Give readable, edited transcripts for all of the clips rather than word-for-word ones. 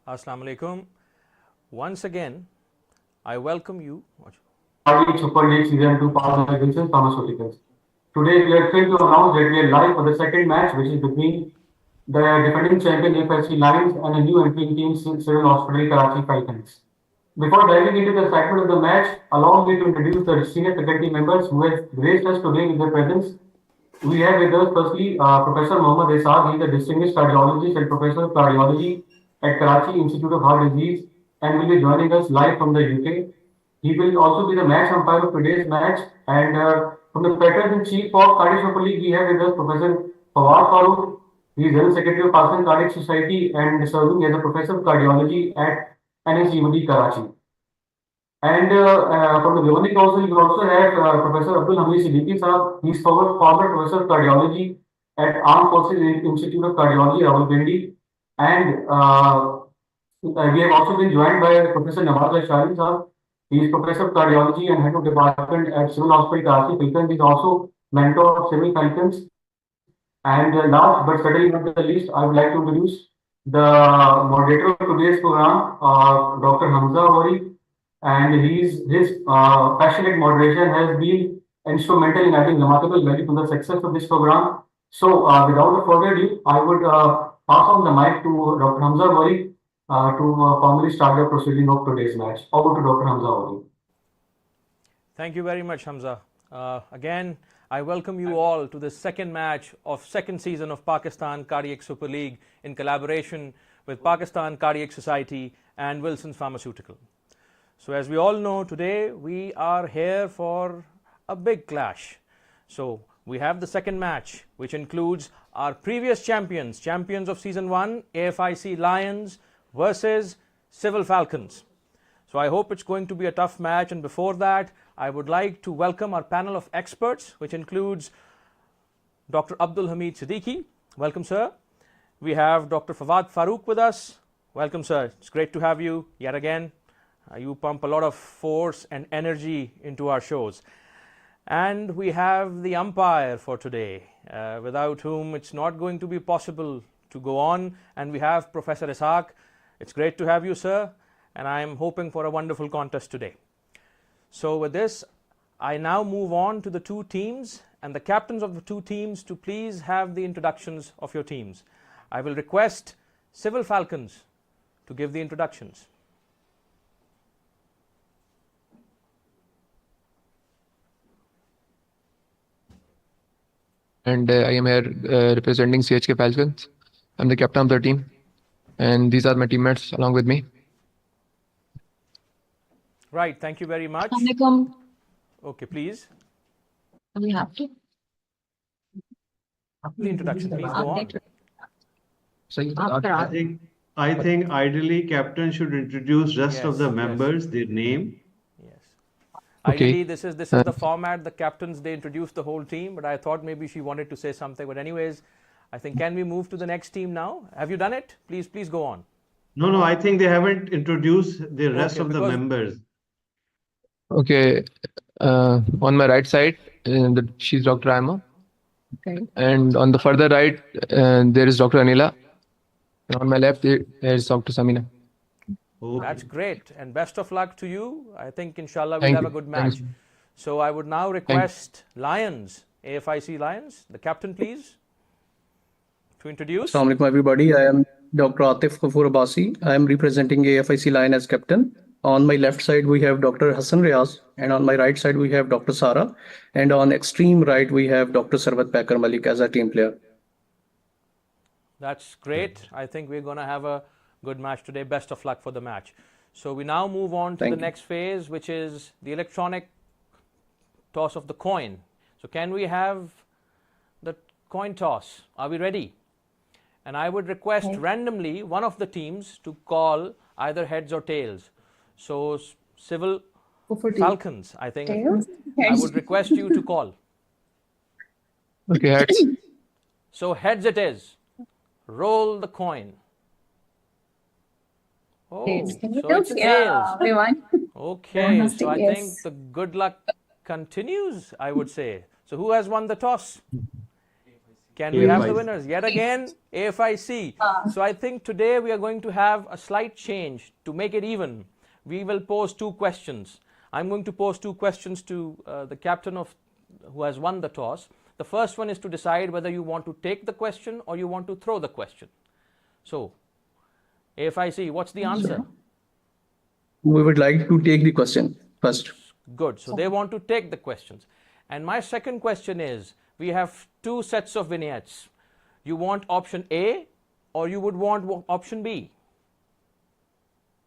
Assalamu alaikum. Once again, I welcome you. Cardiac Super League Season 2 powered by Pharmaceuticals. Today we are thrilled to announce that we are live for the second match, which is between the defending champion A.F.I.C Lions and a new entry team Civil Hospital Karachi Falcons. Before diving into the excitement of the match, allow me to introduce the senior faculty members who have graced us today with their presence. We have with us firstly Professor Mohammad Isaac. He is a distinguished cardiologist and professor of cardiology at Karachi Institute of Heart Disease and will be joining us live from the UK. He will also be the match umpire of today's match. And from the Patrons in Chief of Cardiac Super League, we have with us Professor Fawad Farooq. He is General Secretary of Pakistan Cardiac Society and serving as a professor of cardiology at NSUD Karachi. And from the governing council, you also have Professor Abdul Hamid Siddiqui Saab. He is former professor of cardiology at Armed Forces Institute of Cardiology, Rawalpindi. And we have also been joined by Professor Nawaz Ashari Saab. He is professor of cardiology and head of department at Civil Hospital Karachi. Falcons. He is also mentor of Civil Falcons. And last but certainly not the least, I would like to introduce the moderator of today's program, Dr. Hamza Wari. And his passionate moderation has been instrumental in adding remarkable value to the success of this program. So, without further ado, I would pass on the mic to Dr. Hamza Wari to formally start the proceeding of today's match. Over to Dr. Hamza Wari. Thank you very much, Hamza. Again, I welcome you all to the second match of second season of Pakistan Cardiac Super League in collaboration with Pakistan Cardiac Society and Wilson's Pharmaceutical. So as we all know, today we are here for a big clash. So we have the second match, which includes our previous champions of season 1, A.F.I.C Lions versus Civil Falcons. So I hope it's going to be a tough match, and before that, I would like to welcome our panel of experts, which includes Dr. Abdul Hamid Siddiqui. Welcome, sir. We have Dr. Fawad Farooq with us. Welcome, sir. It's great to have you yet again. You pump a lot of force and energy into our shows. And we have the umpire for today, without whom it's not going to be possible to go on. And we have Professor Ishaq. It's great to have you, sir. And I'm hoping for a wonderful contest today. So with this, I now move on to the two teams and the captains of the two teams to please have the introductions of your teams. I will request Civil Falcons to give the introductions. And I am here representing CHK Falcons. I'm the captain of the team, and these are my teammates along with me. Right, thank you very much. Okay, please. We have to. The introduction, please go on. I think ideally captain should introduce rest of the members, their name. Yes. Ideally, this is the format. The captains, they introduce the whole team, but I thought maybe she wanted to say something. But anyways, I think, can we move to the next team now? Have you done it? Please go on. No, I think they haven't introduced the rest of the members. Okay, on my right side, she's Dr. Aima. Okay. And on the further right, there is Dr. Anila. And on my left, there is Dr. Samina. Okay. That's great, and best of luck to you. I think inshallah we'll have a good match. So I would now request Lions, A.F.I.C Lions, the captain please, to introduce. Assalamu alaikum everybody. I am Dr. Atif Khafoor Abbasi. I am representing A.F.I.C Lion as captain. On my left side we have Dr. Hassan Riaz, and on my right side we have Dr. Sara, and on extreme right we have Dr. Sarvat Pakar Malik as a team player. That's great. I think we're going to have a good match today. Best of luck for the match. So we now move on to the next phase, which is the electronic toss of the coin. So can we have the coin toss? Are we ready? And I would request randomly one of the teams to call either heads or tails. So Civil Falcons, I think I would request you to call. Okay, heads. So heads it is. Roll the coin. Oh, so it's tails. Okay, so I think the good luck continues, I would say. So who has won the toss? Can we have the A.F.I.C. winners? Yet again, A.F.I.C. So I think today we are going to have a slight change to make it even. We will pose two questions. I'm going to pose two questions to the captain who has won the toss. The first one is to decide whether you want to take the question or you want to throw the question. So, A.F.I.C, what's the answer? We would like to take the question first. Good. So they want to take the questions. And my second question is, we have two sets of vignettes. You want option A or you would want option B?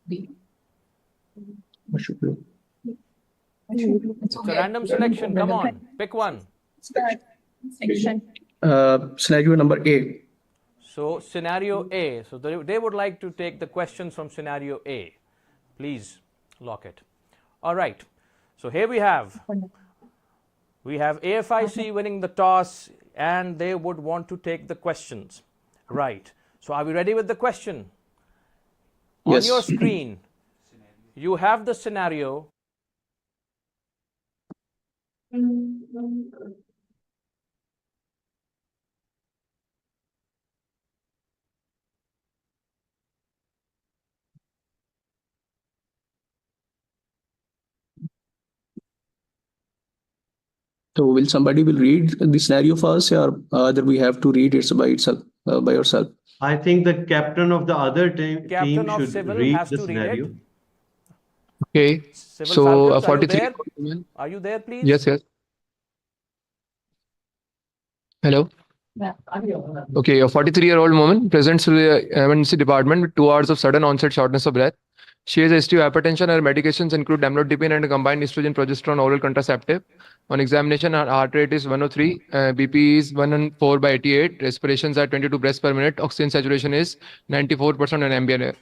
B. What should we do? It's a random selection. Come on, pick one. Section. Scenario number A. So scenario A. So they would like to take the questions from scenario A. Please lock it. All right. So here we have A.F.I.C winning the toss and they would want to take the questions. Right. So are we ready with the question? On Yes. your screen, you have the scenario. So will somebody read the scenario first, or either we have to read it by itself, by yourself? I think the captain of the other team Captain of should Civil read has the to read it. scenario. Okay. Civil So Falcons, are you 43 there? Are you there, please? Yes, yes. Hello. Yeah. Okay, a 43-year-old woman presents to the emergency department with 2 hours of sudden onset shortness of breath. She has history of hypertension. Her medications include amlodipine and a combined estrogen progesterone oral contraceptive. On examination, her heart rate is 103, BP is 104/88, respirations are 22 breaths per minute, oxygen saturation is 94% on ambient air.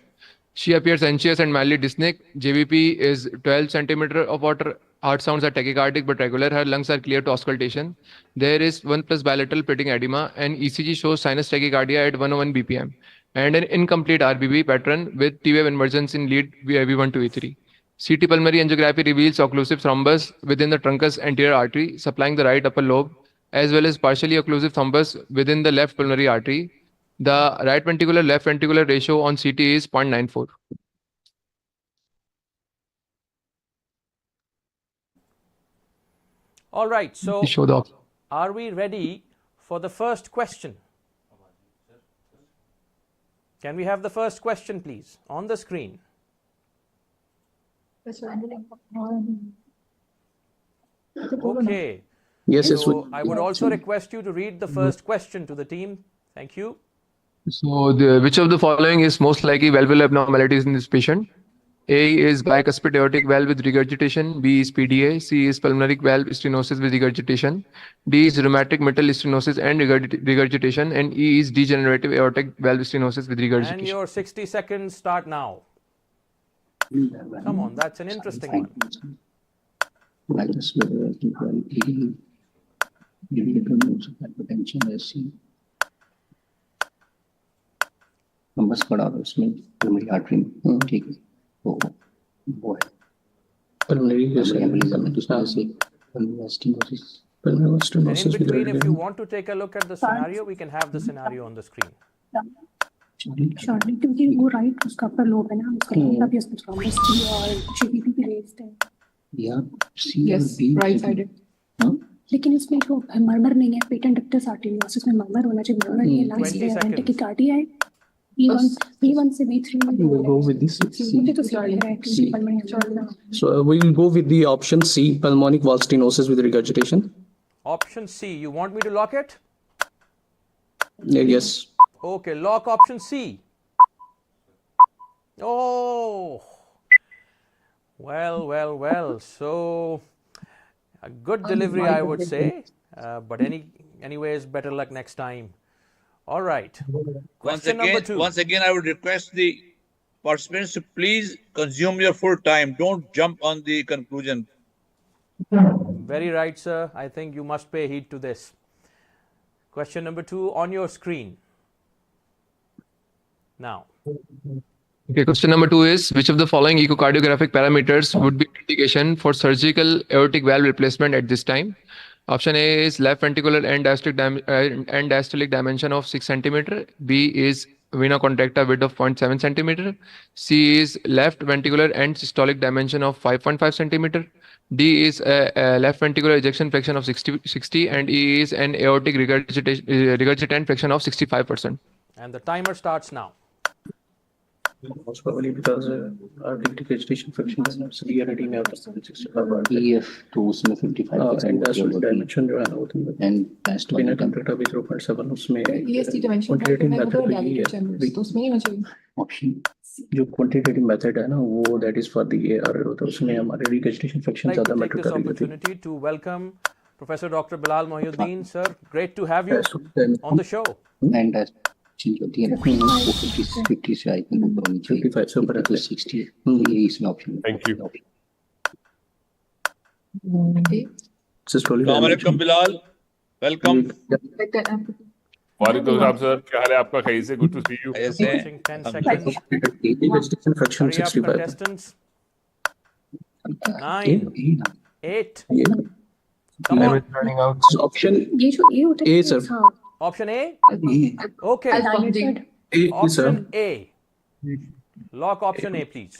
She appears anxious and mildly dyspneic. JVP is 12 centimeter of water. Heart sounds are tachycardic but regular. Her lungs are clear to auscultation. There is 1+ bilateral pitting edema, and ECG shows sinus tachycardia at 101 BPM and an incomplete RBB pattern with T-wave inversions in lead V1 to V3. CT pulmonary angiography reveals occlusive thrombus within the truncus anterior artery supplying the right upper lobe, as well as partially occlusive thrombus within the left pulmonary artery. The right ventricular left ventricular ratio on CT is 0.94. All right. So Show the option. are we ready for the first question? Can we have the first question, please, on the screen? Okay. Yes, yes. So I would also request you to read the first question to the team. Thank you. So which of the following is most likely valvular abnormalities in this patient? A is bicuspid aortic valve with regurgitation. B is PDA. C is pulmonary valve stenosis with regurgitation. D is rheumatic mitral stenosis and regurgitation. And E is degenerative aortic valve stenosis with regurgitation. And your 60 seconds start now. Come on, that's an interesting one. बस पड़ा दो उसमें pulmonary artery ठीक है वो है pulmonary And in between, if you want to take a look at the scenario, we can have the scenario on the screen. Shortly, क्योंकि वो राइट उसका पर लोब है ना, उसका मतलब ये उसमें थ्रोम्बस और जीपीपी भी रेज्ड है. Yes, right sided. लेकिन इसमें जो मर्मर नहीं है, पेटेंट डक्टस आर्टेरियोसिस में मर्मर होना चाहिए, मर्मर नहीं है, लंग्स 20 पे seconds. टैकीकार्डिया है. V1 से V3 में We'll go with this. मुझे तो सही लग रहा है कि pulmonary. So we will go with the option C, pulmonic valve stenosis with regurgitation. Option C. You want me to lock it? Yes. Okay, lock option C. Oh, well. So, a good delivery, I would say. But anyways, better luck next time. All right. Question number 2. Once again, I would request the participants to please consume your full time. Don't jump on the conclusion. Very right, sir. I think you must pay heed to this. Question number 2 on your screen. Now. Okay, question number 2 is, which of the following echocardiographic parameters would be indication for surgical aortic valve replacement at this time? Option A is left ventricular end diastolic dimension of 6 centimeter. B is vena contracta width of 0.7 centimeter. C is left ventricular end systolic dimension of 5.5 centimeter. D is a left ventricular ejection fraction of 60, and E is an aortic regurgitant fraction of 65%. And the timer starts now. Most probably because our registration fraction is not severe edema of 65%. EF तो उसमें 55% and diastolic dimension जो है ना वो तो and diastolic बिना contractor भी 0.7 उसमें EST dimension quantitative है, method वो भी dilated है chambers, तो उसमें ही होना चाहिए. option जो क्वांटिटेटिव मेथड है ना वो that is for the AR तो उसमें हमारे registration fraction I'd like ज्यादा to take मैटर this कर रही होती opportunity to welcome Professor Dr. Bilal Mohyuddin. Sir, great to have you on the show. and diastolic होती है रखनी है वो 50 से आई थिंक ऊपर होनी चाहिए 55 से ऊपर 60 ये इसमें option Thank you. Okay. systolic Assalamu dimension alaikum, Bilal. Welcome. Like that, वालेकुम सलाम सर, क्या हाल है आपका? खैर से, good to see you. Yes, sir. Watching 10 seconds. registration fraction Hurry up, 65 contestants. 9, 8. Come Time on. is running out. So option ये जो ए होता है A, sir. हाँ Option A. ये Okay. dilated A is sir Option A. Lock option A, please.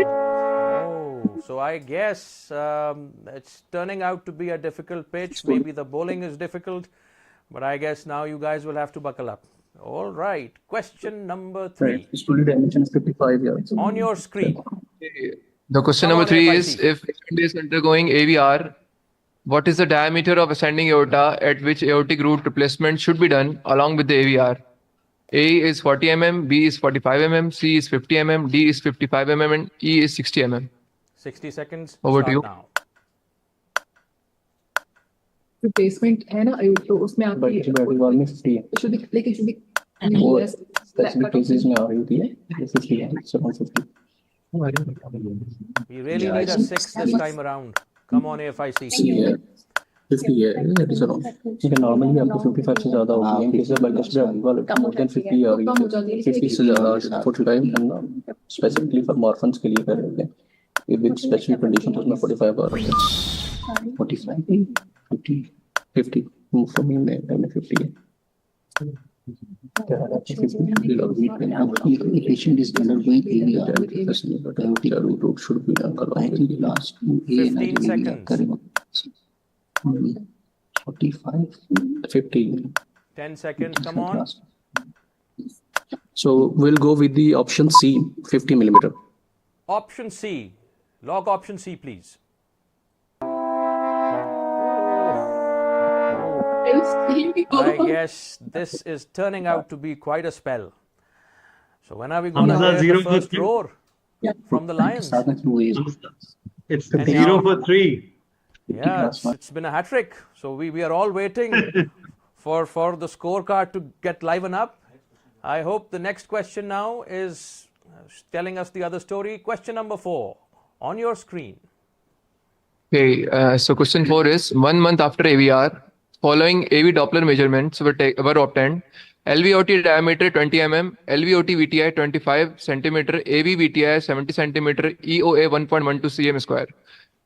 Oh, so I guess it's turning out to be a difficult pitch. Maybe the bowling is difficult, but I guess now you guys will have to buckle up. All right. Question number 3 right systolic dimension is 55 yeah on your screen. The question Come number on, 3 A.F.I.C. is, if patient is undergoing AVR, what is the diameter of ascending aorta at which aortic root replacement should be done along with the AVR? A is 40 mm, B is 45 mm, C is 50 mm, D is 55 mm, and E is 60 mm. 60 seconds. Over to Start you. now. replacement है ना, तो उसमें but आपकी it's very well 50 है it should be like it should be वो less specific cases में आ रही होती है 50 है 750 We really need a 6 this time around. Come on, A.F.I.C. yeah 50 है that is around लेकिन normally आपको 55 से ज्यादा होती है in case of bilateral valve more than 50 आ रही कम हो जाती है है 50 से ज्यादा 45 and specifically for morphins के लिए कर रहे हैं ये with specific condition तो उसमें 45 आ रही है 45 50 for me मैंने 50 है the patient is undergoing AVR the root should be done I along think with last 15 seconds. 45 50 10 seconds. Come on. so we'll go with the option C 50 millimeter Option C. Lock option C, please. I guess this is turning out to be quite a spell. So when are we going to Hamza, hear the 0 for first 3. roar from the Lions? It's And 0 now- for 3. Yeah, it's been a hat trick. So we are all waiting for the scorecard to get liven up. I hope the next question now is telling us the other story. Question number 4 on your screen. Okay, so question 4 is, 1 month after AVR, following AV Doppler measurements were obtained. LVOT diameter 20 mm, LVOT VTI 25 centimeter, AV VTI 70 centimeter, EOA 1.12 cm square.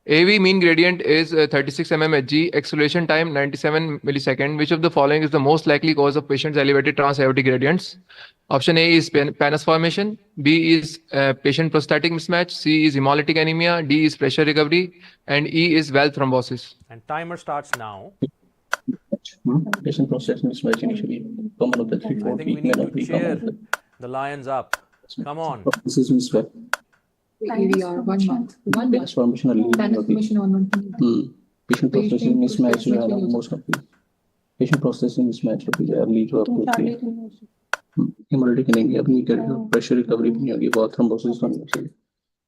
AV mean gradient is 36 mm Hg, acceleration time 97 millisecond. Which of the following is the most likely cause of patient's elevated transaortic gradients? Option A is pannus formation, B is patient prostatic mismatch, C is hemolytic anemia, D is pressure recovery, and E is valve thrombosis. And timer starts now. patient process mismatch initially common of the 3 I 4 think we need to cheer the Lions up. Come on. this is mismatch AVR 1 month. 1 month. transformation early Transformation on 1 month. patient processing mismatch जो है ना most of the patient processing mismatch होती है early जो आपको होती है hemolytic anemia भी करेगा pressure recovery भी नहीं होगी बहुत thrombosis होनी चाहिए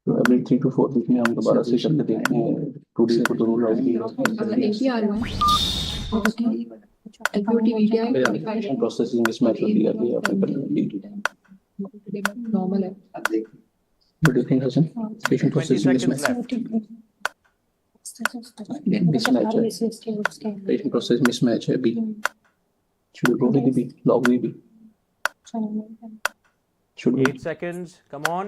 तो every 3 to 4 वीक में हम दोबारा से करके देखते हैं 2 days को तो rule out नहीं अगर AVR हुआ LVOT VTI patient processing mismatch होती है early आपको normal है. what do you think Hassan patient 20 processing seconds mismatch left. patient process mismatch है B should we go with the B log with B should we 8 seconds. Come on.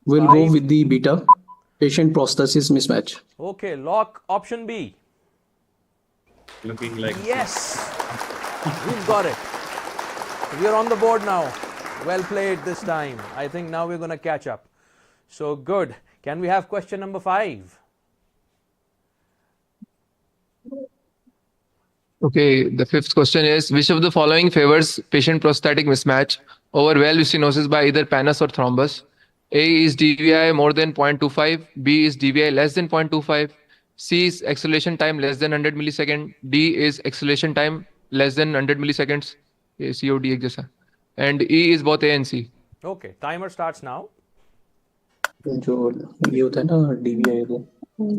we'll go 5, with the beta Patient prosthesis mismatch. Okay, lock option B. Looking like Yes, we've got it. We are on the board now. Well played this time. I think now we're going to catch up. So good. Can we have question number 5? Okay, the fifth question is, which of the following favors patient prosthetic mismatch over valve stenosis by either pannus or thrombus? A is DVI more than 0.25, B is DVI less than 0.25, C is acceleration time less than 100 millisecond, D is acceleration time less than 100 milliseconds, COD एक जैसा, and E is both A and C. Okay, timer starts now. जो ये होता है ना DVI को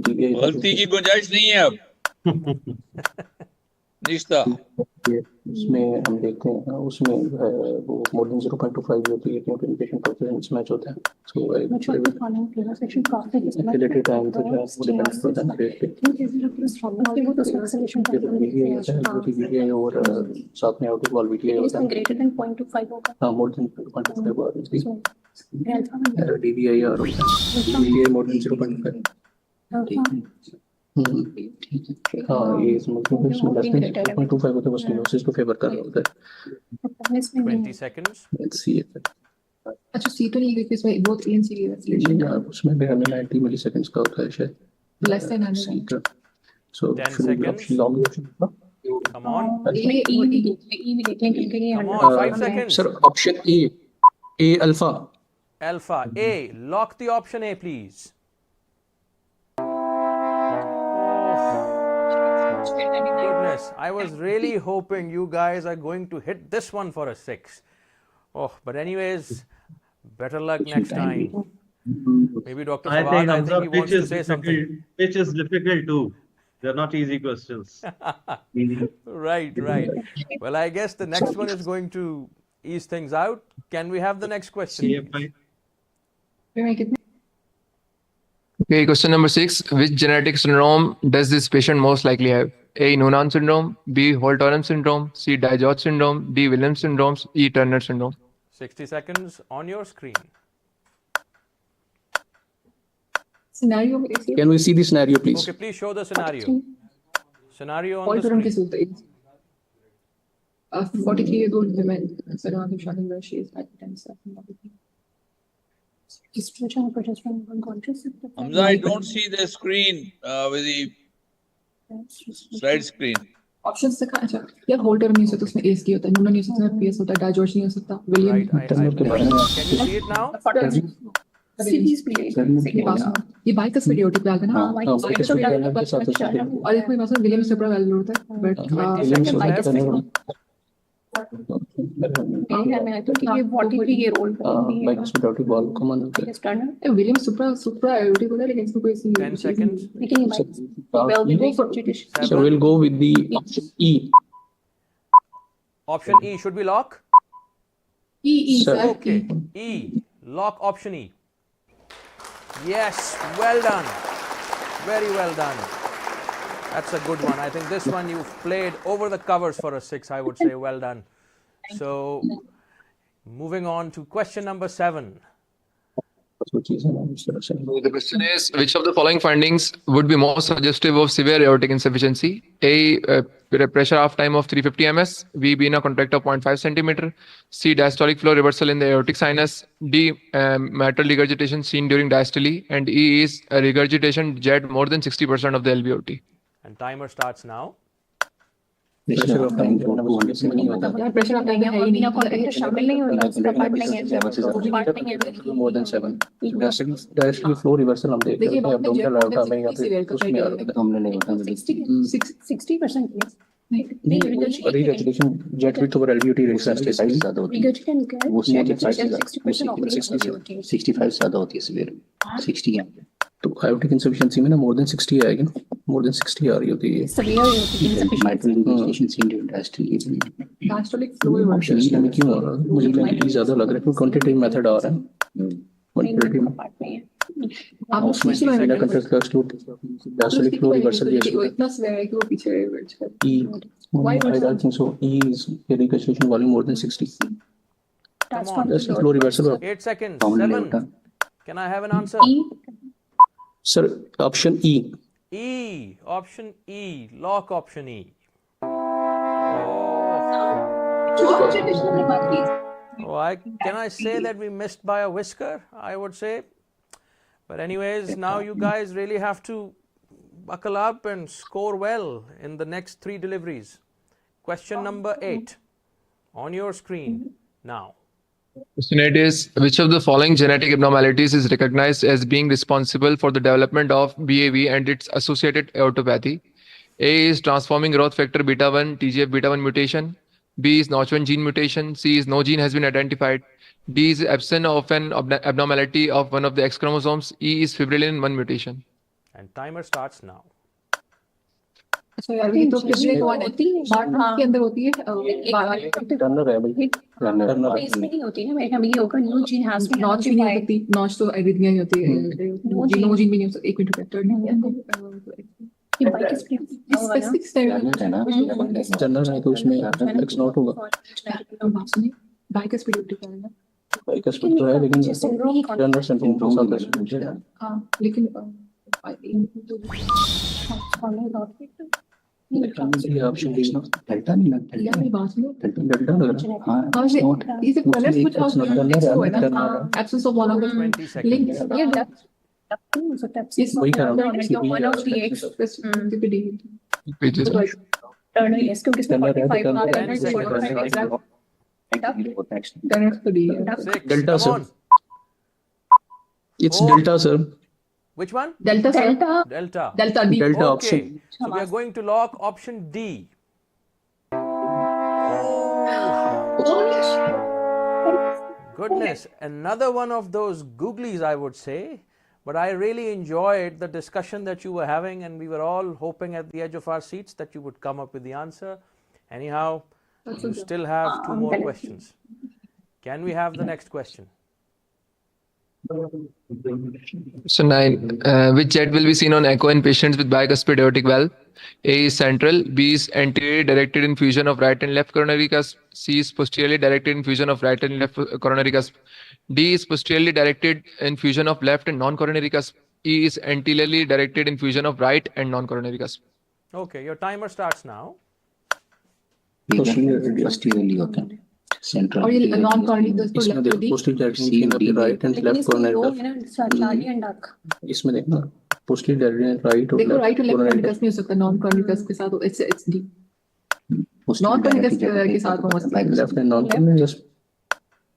DVI गलती की गुंजाइश नहीं है अब निश्ता उसमें हम देखते हैं उसमें वो मोर देन 0.25 होती है क्योंकि पेशेंट प्रोसेस मिसमैच होता है सो एक्टिविटी टाइम तो जो है वो डिपेंड करता है ना रेट पे VVI होता है जो कि VVI और साथ में आउटपुट वॉल VTI होता है हाँ मोर देन 0.25 DVI और VVI मोर देन 0.5 हाँ ये इसमें 0.25 होता है वो स्टेनोसिस को फेवर कर रहा होता है 20 seconds. लेट्स सी इट अच्छा सी तो नहीं क्योंकि इसमें बहुत ANC की एक्सेलरेशन यार उसमें भी हमें 90 मिलीसेकंड्स का होता है शायद less than 100 so 10 seconds. Long option Come on. Come on, 5 seconds. Sir option A alpha Alpha A. Lock the option A, please. Goodness, I was really hoping you guys are going to hit this one for a 6. Oh, but anyways, better luck next time. Maybe Dr. I Fawad, think I think he wants to say something. Pitch is difficult too. They're not easy questions. Right. Well, I guess the next one is going to ease things out. Can we have the next question? A.F.I. Okay, question number 6. Which genetic syndrome does this patient most likely have? A. Noonan syndrome, B. Holt-Oram syndrome, C. Digeorge syndrome, D. Williams syndrome, E. Turner syndrome. 60 seconds on your screen. Scenario में can we see the scenario please Okay, please show the scenario. Scenario on the Holt-Oram screen. case होता है 43-year-old woman surrounded showing where she is hypertensive. Hamza, I don't see the screen with the slide screen. Options से अच्छा यार Holter नहीं हो सकता उसमें S की होता है नूनन नहीं हो सकता पीएस होता है डाइजॉर्ज नहीं हो सकता William Right. Can you see it now? ये बाइकस वीडियो टिप डालते हैं ना हाँ बाइकस वीडियो के साथ और एक कोई मसला विलियम सुपरा वैल्यू होता है but 20 seconds left. Bikes without ball common होता है विलियम सुपरा एओटी को लेकिन इसको कोई सी 10 seconds. So we'll go with the option E. Option E. Should we lock? E Sir. Okay. E. Lock option E. Yes. Well done. Very well done. That's a good one. I think this one you've played over the covers for a 6, I would say. Well done. So, moving on to question number 7. So the question is, which of the following findings would be most suggestive of severe aortic insufficiency? A. Pressure half time of 350 ms. B. Vena contract of 0.5 centimeter. C. Diastolic flow reversal in the aortic sinus. D. Mitral regurgitation seen during diastole. And E is a regurgitation jet more than 60% of the LVOT. And timer starts now. Pressure of time जो है वो नहीं होता यार pressure of time है ही नहीं शामिल नहीं होगा उसका पार्ट नहीं है more than 7 directly flow reversal हम देखते हैं एब्डोमिनल अल्ट्रा में या फिर उसमें हमने नहीं होता 60% regurgitation jet with over LVT ratio से साइज ज्यादा होती है वो 65 ज्यादा होती है सिवियर 60 है तो आयोटिक इनसफिशिएंसी में ना मोर देन 60 आएगी ना मोर देन 60 आ रही होती है mitral regurgitation seen during diastole diastolic flow reversal में क्यों आ रहा है मुझे लगता है ज्यादा लग रहा है क्वांटिटेटिव मेथड आ रहा है आप उसमें से बिना कंट्रोल का स्टोर डायस्टोलिक फ्लो रिवर्सल इतना स्वेयर है कि वो पीछे रिवर्स कर E I think so E is regurgitation volume more than 60 Come on. that's the flow reversal 8 seconds. 7. Can I have an answer? Sir, option E. E. Option E. Lock option E. Can I say that we missed by a whisker? I would say. But anyways, now you guys really have to buckle up and score well in the next 3 deliveries. Question number 8 on your screen now. Question 8 is, which of the following genetic abnormalities is recognized as being responsible for the development of BAV and its associated aortopathy? A is transforming growth factor beta 1 TGF beta 1 mutation. B is Notch1 gene mutation. C is no gene has been identified. D is absence of an abnormality of one of the X chromosomes. E is fibrillin 1 mutation. And timer starts now. अच्छा यार ये तो पिछले कौन है mart के अंदर होती है टर्नर है भाई, टर्नर इसमें नहीं होती ना, मेरे ये होगा new gene has been notch भी नहीं हो सकती नॉच तो एरिथमिया ही होती है नो जीन भी नहीं हो सकती 1 मिनट फैक्टर ये बाइक स्पेसिफिक टर्नर है ना, टर्नर है तो उसमें एक्स नॉट होगा, बाइकस प्रिडिक्टिव है ना बाइकस तो है लेकिन टर्नर सिंड्रोम हो सकता है। हां लेकिन ये ऑप्शन डी डेल्टा नहीं लगता, यार मेरी बात सुनो डेल्टा लग रहा है। हां ये से कलर्स कुछ और है ना absence of one of the 20 seconds. ये डक्टिंग सो टैप्स वही कर रहा हूँ, one of the x Pages. Turner S क्योंकि इसमें 45 आ रहा है 10 seconds. That's the D 6. Delta, Come sir. on. It's Oh. delta, sir. Which one? Delta delta Delta. Delta D Delta Okay. option. So we are going to lock option D. Goodness, another one of those googlies, I would say. But I really enjoyed the discussion that you were having, and we were all hoping at the edge of our seats that you would come up with the answer. Anyhow, you still have 2 more questions. Can we have the next question? So 9. Which jet will be seen on echo in patients with bicuspid aortic valve? A is central. B is anteriorly directed infusion of right and left coronary cusp. C is posteriorly directed infusion of right and left coronary cusp. D is posteriorly directed infusion of left and non-coronary cusp. E is anteriorly directed infusion of right and non-coronary cusp. Okay, your timer starts now. posteriorly होता है central और ये non कॉर्निक दस पर इसमें left देखो D posterior direction right and left लेकिन corner, इसमें ना चार्ली एंड डक इसमें देखना पोस्टीरियर डायरेक्शन राइट और देखो राइट और लेफ्ट कॉर्नर, कॉर्निकस नहीं हो सकता नॉन कॉर्निकस के साथ इट्स डी नॉन कॉर्निकस के साथ हो सकता है left and non corner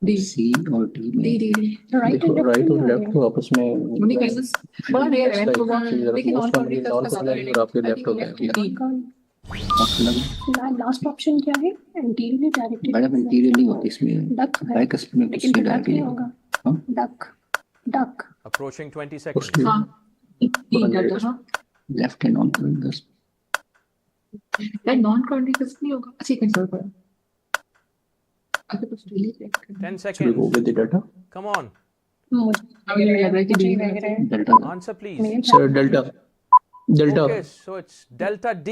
D C और D में डी डी राइट देखो राइट और लेफ्ट को आपस में उन्हीं केसेस बड़ा रेयर है तो लेकिन नॉन कॉर्निकस नॉन का साथ कॉर्नर और आपके लेफ्ट हो गया। लास्ट ऑप्शन क्या है? एंटीरियरली डायरेक्टेड मैडम इंटीरियरली होती इसमें डक है बाइकस्पिड में लेकिन posterior डक नहीं directed होगा हाँ? डक डक Approaching 20 seconds. हां डी डेल्टा हां लेफ्ट एंड नॉन कॉर्निकस दैट नॉन कॉर्निकस नहीं होगा अच्छा कंट्रोल करो अगर कुछ delete 10 So we seconds. go with the data. Come on. मुझे लग रहा है कि डी लग रहा है delta Answer, please. Sir, delta. Okay, so it's delta D.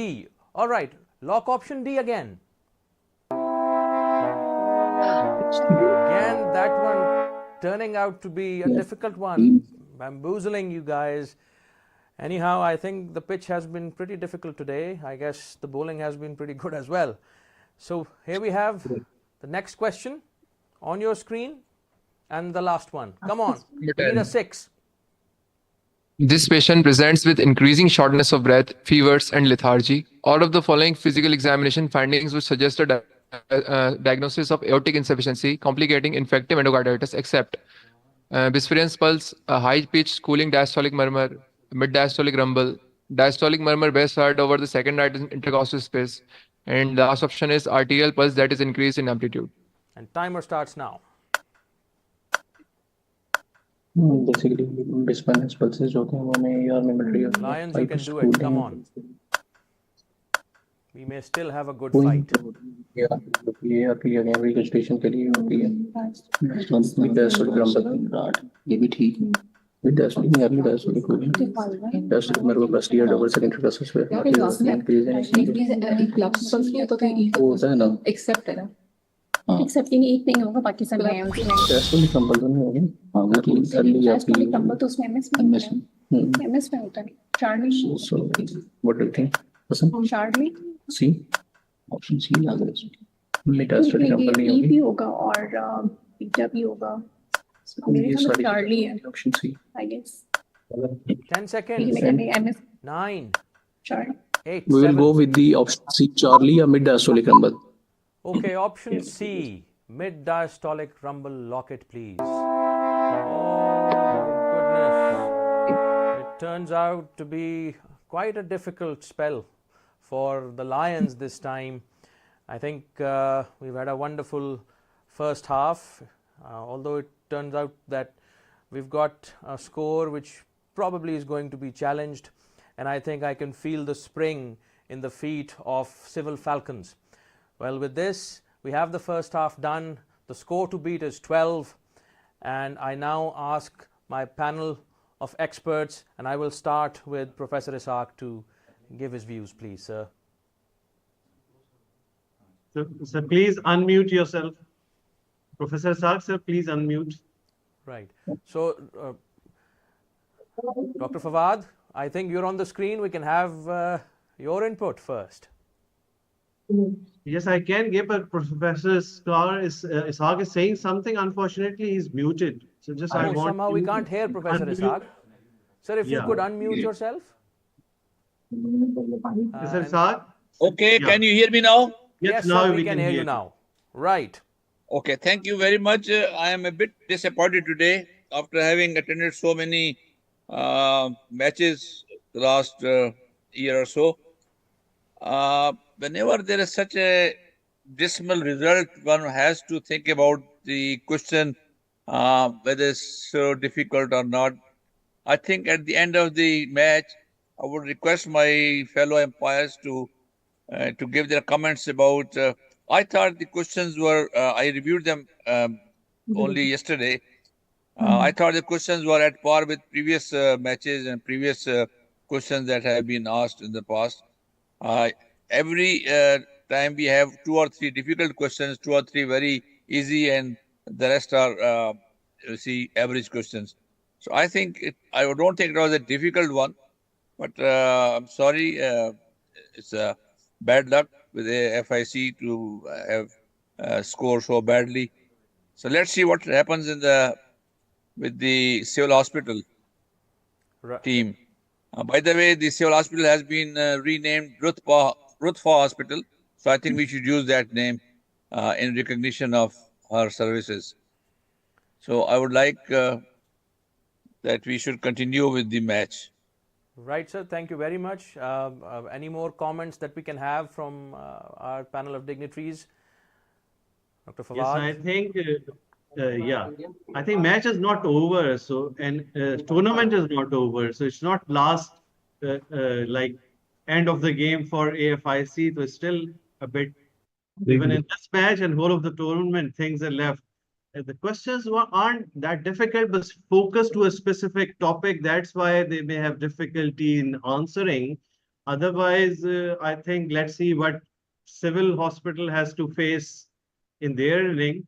All right, lock option D again. Again, that one turning out to be a difficult one, bamboozling you guys. Anyhow, I think the pitch has been pretty difficult today. I guess the bowling has been pretty good as well. So here we have the next question on your screen and the last one. Come on, we need a 6. This patient presents with increasing shortness of breath, fevers, and lethargy. All of the following physical examination findings would suggest a diagnosis of aortic insufficiency, complicating infective endocarditis, except Bispherians pulse, a high-pitched cooling diastolic murmur, mid-diastolic rumble, diastolic murmur best heard over the second right intercostal space, and the last option is arterial pulse that is increased in amplitude. And timer starts now. Basically, Bispherians pulses होते हैं वो में ER में मिल रही है। Lions, you can do it. Come on. We may still have a good fight. ER की again reconstruction के लिए होती है। Mid-diastolic rumble, ये भी ठीक है mid-diastolic नहीं अर्ली diastolic होगी। Diastolic मेरे को posterior double second intercostal space यार ये लास्ट में प्लीज एक क्लब्स पल्स नहीं होता तो वो होता है ना। एक्सेप्ट है ना एक्सेप्ट नहीं एक नहीं होगा बाकी सब है उसमें Diastolic rumble तो नहीं होगी। हाँ वो ठीक अर्ली या डायस्टोलिक नंबर तो उसमें एमएस में MS में होता नहीं. Charlie. So, what do you think? Hasan? Charlie. C. Option C लग रहा है. Metastatic rumble नहीं E होगी. भी होगा और बीटा भी होगा. मेरे ये ख्याल में सारी Charlie है. Option C. I guess. 10 seconds. MS 9, Charlie. 8, We will 7. go with the option C, Charlie or mid-diastolic rumble. Okay, option C, mid-diastolic rumble. Lock it, please. Oh, goodness. It turns out to be quite a difficult spell for the Lions this time. I think we've had a wonderful first half, although it turns out that we've got a score which probably is going to be challenged, and I think I can feel the spring in the feet of Civil Falcons. Well, with this, we have the first half done. The score to beat is 12, and I now ask my panel of experts, and I will start with Professor A.F.I.C to give his views, please, sir. So please unmute yourself. Professor A.F.I.C, sir, please unmute. Right. So, Dr. Fawad, I think you're on the screen. We can have your input first. Yes, I can give, but Professor A.F.I.C is saying something. Unfortunately, he's muted. So just I want somehow we can't hear Professor A.F.I.C. Sir, if you could unmute yourself. Professor A.F.I.C. Okay, can you hear me now? Yes, now sir, we can hear you now. Right. Okay, thank you very much. I am a bit disappointed today after having attended so many matches the last year or so. Whenever there is such a dismal result, one has to think about the question whether it's so difficult or not. I think at the end of the match, I would request my fellow umpires to give their comments about. I thought the questions were. I reviewed them only yesterday. I thought the questions were at par with previous matches and previous questions that have been asked in the past. Every time we have 2 or 3 difficult questions, 2 or 3 very easy, and the rest are average questions. So I think I don't think it was a difficult one, but I'm sorry, it's bad luck with A.F.I.C to have scored so badly. So let's see what happens with the civil hospital team. By the way, the civil hospital has been renamed Rutfa Hospital. So I think we should use that name in recognition of her services. So I would like that we should continue with the match. Right, sir. Thank you very much. Any more comments that we can have from our panel of dignitaries? Dr. Fawad? Yes, I think, I think match is not over. So, and tournament is not over. So it's not last, like end of the game for A.F.I.C. So it's still a bit, even in this match and whole of the tournament, things are left. The questions aren't that difficult, but focused to a specific topic. That's why they may have difficulty in answering. Otherwise, I think let's see what civil hospital has to face in their inning.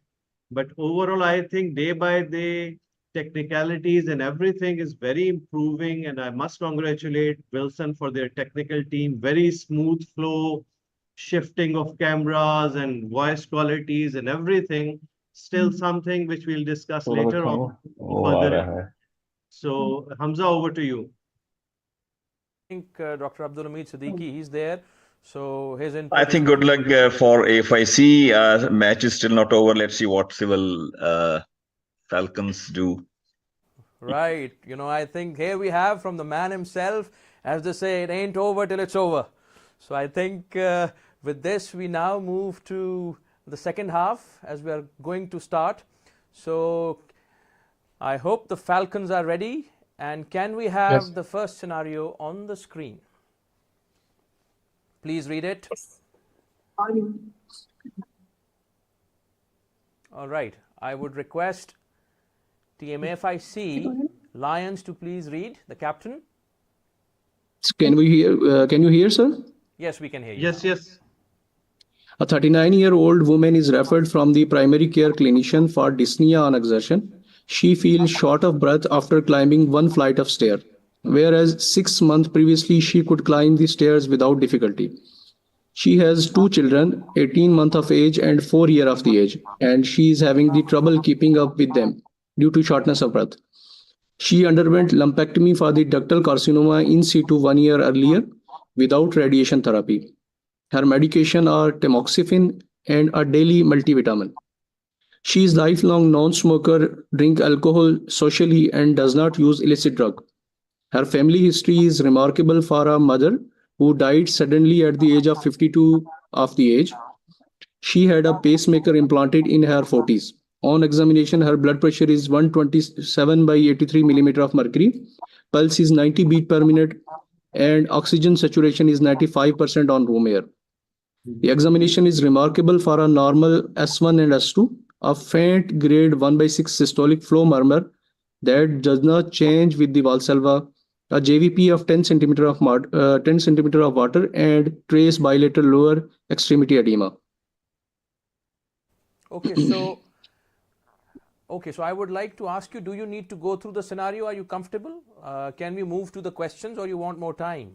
But overall, I think day by day, technicalities and everything is very improving. And I must congratulate Wilson for their technical team. Very smooth flow, shifting of cameras and voice qualities and everything. Still something which we'll discuss later on. Further. So, Hamza, over to you. I think Dr. Abdul Hamid Siddiqui, he's there. So his input. I think good luck for A.F.I.C. Match is still not over. Let's see what civil Falcons do. Right. You know, I think here we have from the man himself, as they say, it ain't over till it's over. So I think with this, we now move to the second half as we are going to start. So I hope the Falcons are ready. And can we have the first scenario on the screen? Please read it. All right. I would request Team A.F.I.C Lions to please read the captain. Can we hear? Can you hear, sir? Yes, we can hear you. Yes. A 39-year-old woman is referred from the primary care clinician for dyspnea on exertion. She feels short of breath after climbing one flight of stairs. whereas 6 months previously she could climb the stairs without difficulty. She has 2 children, 18 months of age and 4 years of the age, and she is having the trouble keeping up with them due to shortness of breath. She underwent lumpectomy for the ductal carcinoma in situ 1 year earlier without radiation therapy. Her medication are tamoxifen and a daily multivitamin. She is lifelong non-smoker, drink alcohol socially and does not use illicit drug. Her family history is remarkable for a mother who died suddenly at the age of 52 of the age. She had a pacemaker implanted in her 40s. On examination, her blood pressure is 127 by 83 millimeter of mercury. Pulse is 90 beat per minute and oxygen saturation is 95% on room air. The examination is remarkable for a normal S1 and S2, a faint grade 1/6 systolic flow murmur that does not change with the Valsalva, a JVP of 10 centimeter of 10 centimeter of water, and trace bilateral lower extremity edema. Okay, so I would like to ask you, do you need to go through the scenario? Are you comfortable? Can we move to the questions, or you want more time?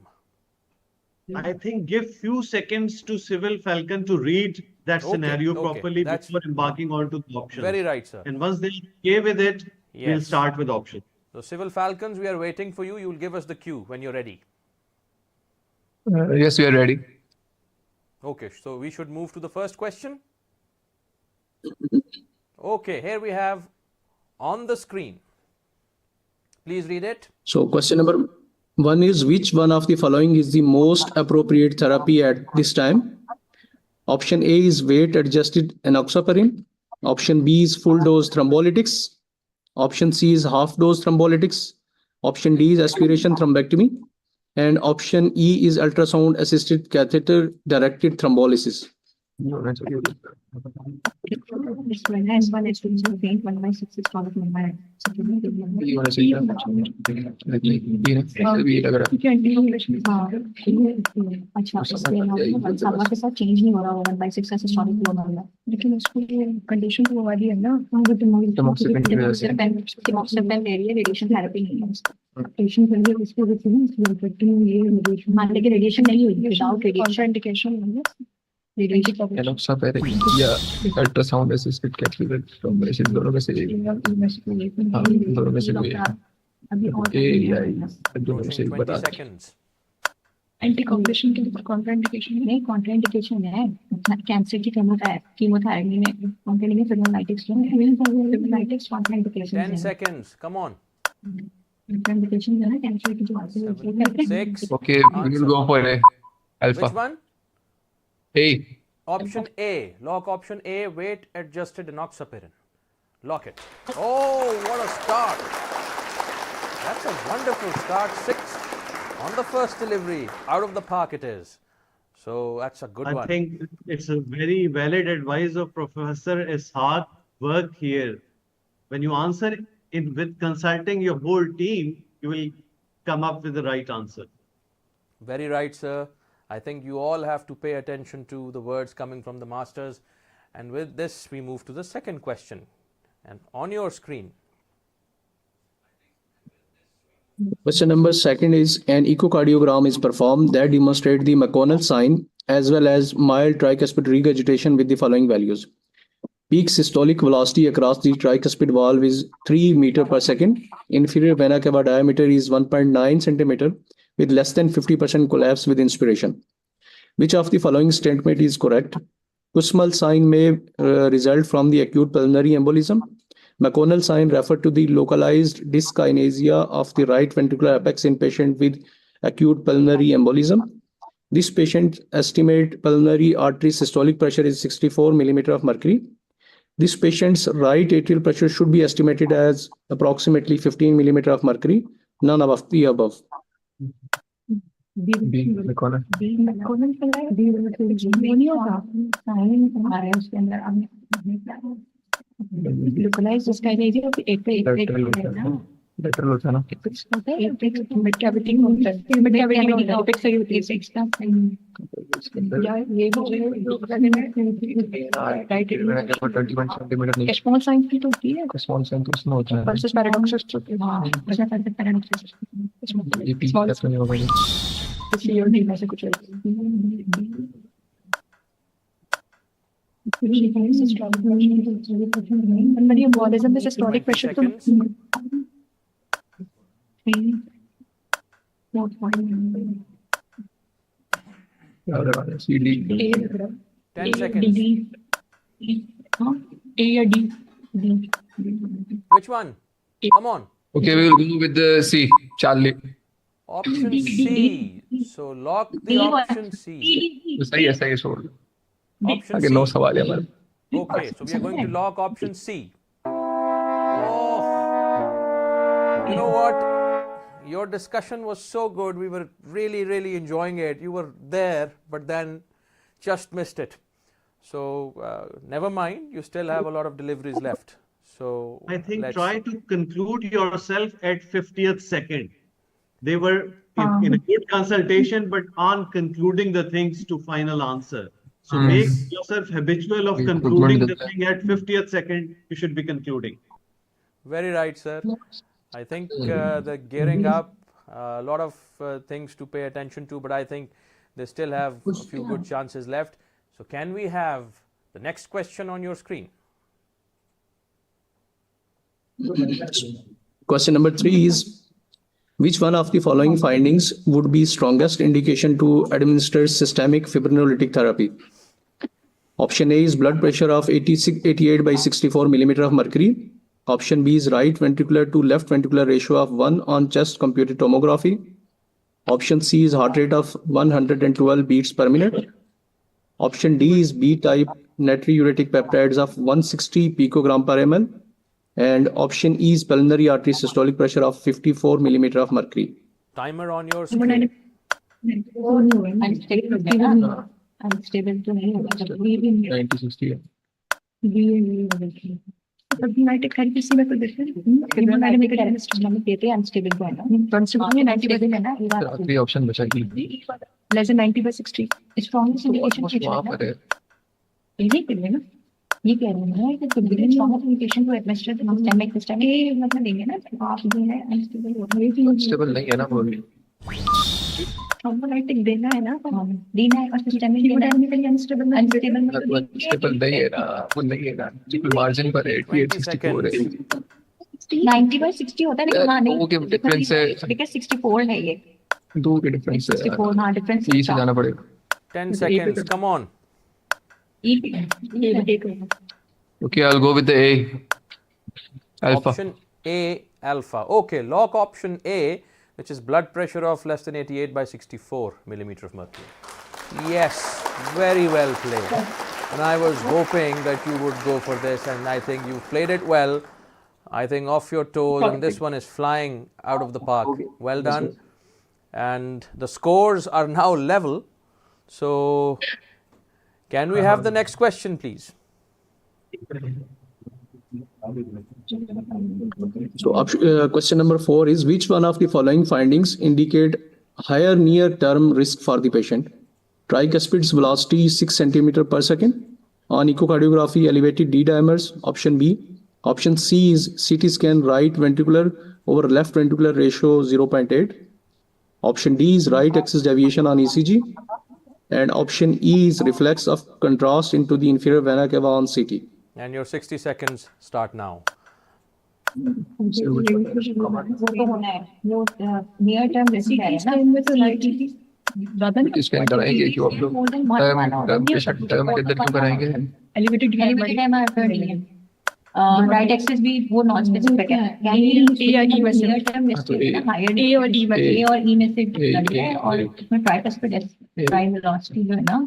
I think give few seconds to Civil Falcon to read that scenario properly before embarking onto the options. Very right, sir. And once they're okay with it, we'll start with options. So Civil Falcons, we are waiting for you. You will give us the cue when you're ready. Yes, we are ready. Okay, so we should move to the first question. Okay, here we have on the screen. Please read it. So question number 1 is, which one of the following is the most appropriate therapy at this time? Option A is weight adjusted enoxaparin. Option B is full dose thrombolytics. Option C is half dose thrombolytics. Option D is aspiration thrombectomy. And option E is ultrasound assisted catheter directed thrombolysis. लेकिन उसको condition तो वाली है ना, radiation therapy नहीं है patient के लिए, उसको मान लेके रेडिएशन नहीं हुई विदाउट रेडिएशन इंडिकेशन या अल्ट्रासाउंड असिस्टेड कैथेटर थ्रोम्बोलिसिस, दोनों में से कोई दोनों में से एक बता दें। एंटी कॉम्प्रेशन के लिए कॉन्ट्राइंडिकेशन नहीं, कॉन्ट्राइंडिकेशन है कैंसर की कीमोथेरेपी में fibrinolytics fibrinolytics contraindication 10 seconds, come on. Contraindication है ना कैंसर की जो 6. Okay, we will go for A. Alpha. Which one? A. Option A. Lock option A, weight adjusted enoxaparin. Lock it. Oh, what a start. That's a wonderful start. 6 on the first delivery. Out of the park it is. So that's a good one. I think it's a very valid advice of Professor Ishaq. Work here. When you answer it with consulting your whole team, you will come up with the right answer. Very right, sir. I think you all have to pay attention to the words coming from the masters. And with this, we move to the second question. And on your screen. Question number 2 is, an echocardiogram is performed that demonstrates the McConnell sign as well as mild tricuspid regurgitation with the following values. Peak systolic velocity across the tricuspid valve is 3 meter per second. Inferior vena cava diameter is 1.9 centimeter with less than 50% collapse with inspiration. Which of the following statement is correct? Kussmaul sign may result from the acute pulmonary embolism. McConnell sign referred to the localized dyskinesia of the right ventricular apex in patient with acute pulmonary embolism. This patient estimate pulmonary artery systolic pressure is 64 millimeter of mercury. This patient's right atrial pressure should be estimated as approximately 15 millimeter of mercury, none of the above. McConnell. Localized dyskinesia of lateral होता है ना, mid cavity होता है, mid cavity में apex होती है यार ये मुझे राइट स्मॉल साइंस की तो होती है स्मॉल साइन तो उसमें होता है वर्सेस पैराडॉक्सिस तो हां उसमें पैराडॉक्सिस स्मॉल नहीं होगा ये। सी और डी में से कुछ है बड़ी एम्बोलिज्म में सिस्टोलिक प्रेशर तो CD 10 seconds. A या D Which one? Come on. Okay, we will go with the C, Charlie. Option C. So lock the option C. सही है छोड़ दो। Option आगे C. 9 सवाल है हमारे। Okay, so we are going to lock option C. Oh, you know what? Your discussion was so good. We were really, really enjoying it. You were there, but then just missed it. So never mind. You still have a lot of deliveries left. So I think try to conclude yourself at 50th second. They were in a good consultation, but on concluding the things to final answer. So make yourself habitual of concluding the thing at 50th second. You should be concluding. Very right, sir. I think the gearing up, a lot of things to pay attention to, but I think they still have a few good chances left. So can we have the next question on your screen? Question number 3 is, which one of the following findings would be strongest indication to administer systemic fibrinolytic therapy? Option A is blood pressure of 88 by 64 millimeter of mercury. Option B is right ventricular to left ventricular ratio of 1 on chest computed tomography. Option C is heart rate of 112 beats per minute. Option D is B-type natriuretic peptides of 160 picogram per ml. And option E is pulmonary artery systolic pressure of 54 millimeter of mercury. Timer on your screen. Unstable to 90-60 है। United कर किसी में कोई difference मैंने मेरे direct system देते हैं unstable को है ना कॉन्स्टेबल में 90 बजे है ना आखिरी ऑप्शन बचा ही less than 90 by 60 strongest indication वहां पर है ये कह रहे हैं ना ये कह रहे हैं कि significant strongest indication to administer the systemic system ये मतलब देंगे ना आप जो है अनस्टेबल हो रही है स्टेबल नहीं है ना वो थ्रोम्बोलाइटिक देना है ना देना है और सिस्टमिक यूडायनेमिकली अनस्टेबल स्टेबल नहीं है ना वो नहीं है ना ट्रिपल मार्जिन पर 88-64 है 90 by 60 होता है लेकिन वहां नहीं वो के डिफरेंस है बिकॉज़ 64 है ये दो के डिफरेंस है 64 हां डिफरेंस ये से जाना पड़ेगा 10 seconds. Come on. Okay, I'll go with the A. Alpha. Option A, alpha. Okay, lock option A, which is blood pressure of less than 88 by 64 millimeter of mercury. Yes, very well played. And I was hoping that you would go for this, and I think you played it well. I think off your toes, and this one is flying out of the park. Well done. And the scores are now level. So, can we have the next question, please? So question number 4 is, which one of the following findings indicate higher near-term risk for the patient? Tricuspid's velocity is 6 centimeter per second. On echocardiography, elevated D dimers. Option B. Option C is CT scan right ventricular over left ventricular ratio 0.8. Option D is right axis deviation on ECG. And option E is reflex of contrast into the inferior vena cava on CT. And your 60 seconds start now. Near term risk है ना ज्यादा scan कराएंगे क्यों आप लोग patient term के अंदर क्यों कराएंगे एलिवेटेड नहीं है राइट एक्सिस भी वो नॉन स्पेसिफिक है यानी ए और ई में से हायर ए और ई में से है और इसमें ट्राइकस्पिड ट्राई वेलोसिटी जो है ना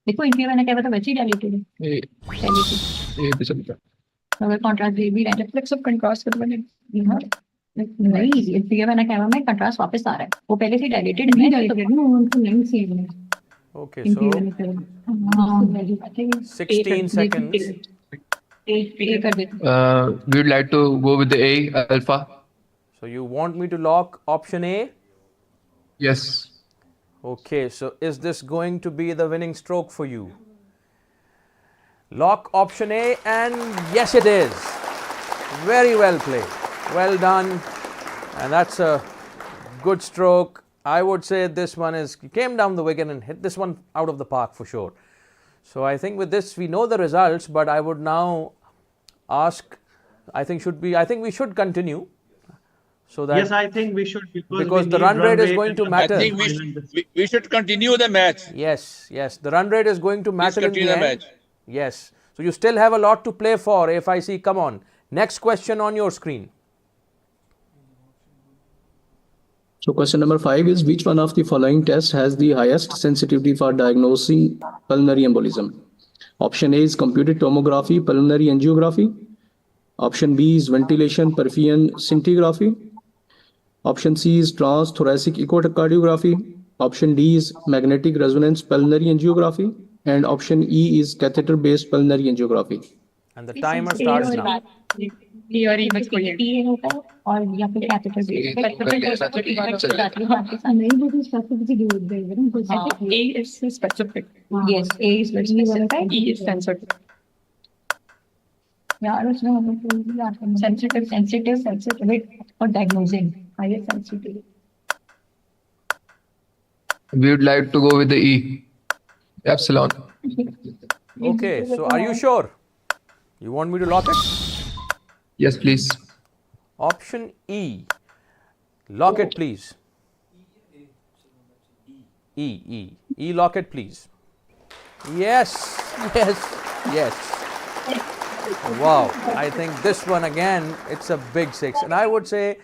देखो इनके मैंने क्या पता वैसे ही डायलेटेड है ए पे चलता अगर कंट्रास्ट दे भी रिफ्लेक्स ऑफ कंट्रास्ट कर बने नहीं इसलिए मैंने कहा मैं कंट्रास्ट वापस आ रहा है वो पहले से डायलेटेड है उनको नहीं सेम है Okay, so 16 seconds. We would like to go with the A, alpha. So you want me to lock option A? Yes. Okay, so is this going to be the winning stroke for you? Lock option A, and yes it is. Very well played. Well done. And that's a good stroke. I would say this one came down the wicket and hit this one out of the park for sure. So I think with this we know the results, but I would now ask, I think we should continue. So that Yes, I think we should, because the run rate is going to matter. I think we should continue the match. Yes, the run rate is going to matter in the continue the end. match. Yes. So you still have a lot to play for, A.F.I.C. Come on. Next question on your screen. So question number 5 is, which one of the following tests has the highest sensitivity for diagnosing pulmonary embolism? Option A is computed tomography, pulmonary angiography. Option B is ventilation perfusion scintigraphy. Option C is transthoracic echocardiography. Option D is magnetic resonance pulmonary angiography. And option E is catheter-based pulmonary angiography. And the timer starts now. Theory में कोई TA होता है और या फिर catheter based. A is specific. Yes, A is specific. E is sensitive. यार उसमें हमें sensitive for diagnosing. Higher sensitivity. We would like to go with the E. Epsilon. Okay, so are you sure? You want me to lock it? Yes, please. Option E. Lock it, please. E, lock it, please. Yes. Wow, I think this one again, it's a big 6. And I would say,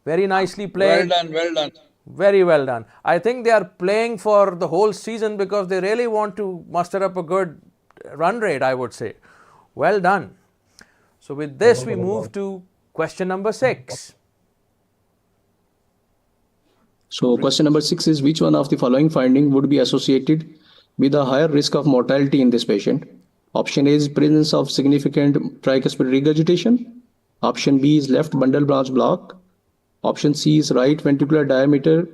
very nicely played. Well done. Very well done. I think they are playing for the whole season because they really want to muster up a good run rate, I would say. Well done. So with this, we move to question number 6. So question number 6 is, which one of the following finding would be associated with a higher risk of mortality in this patient? Option A is presence of significant tricuspid regurgitation. Option B is left bundle branch block. Option C is right ventricular diameter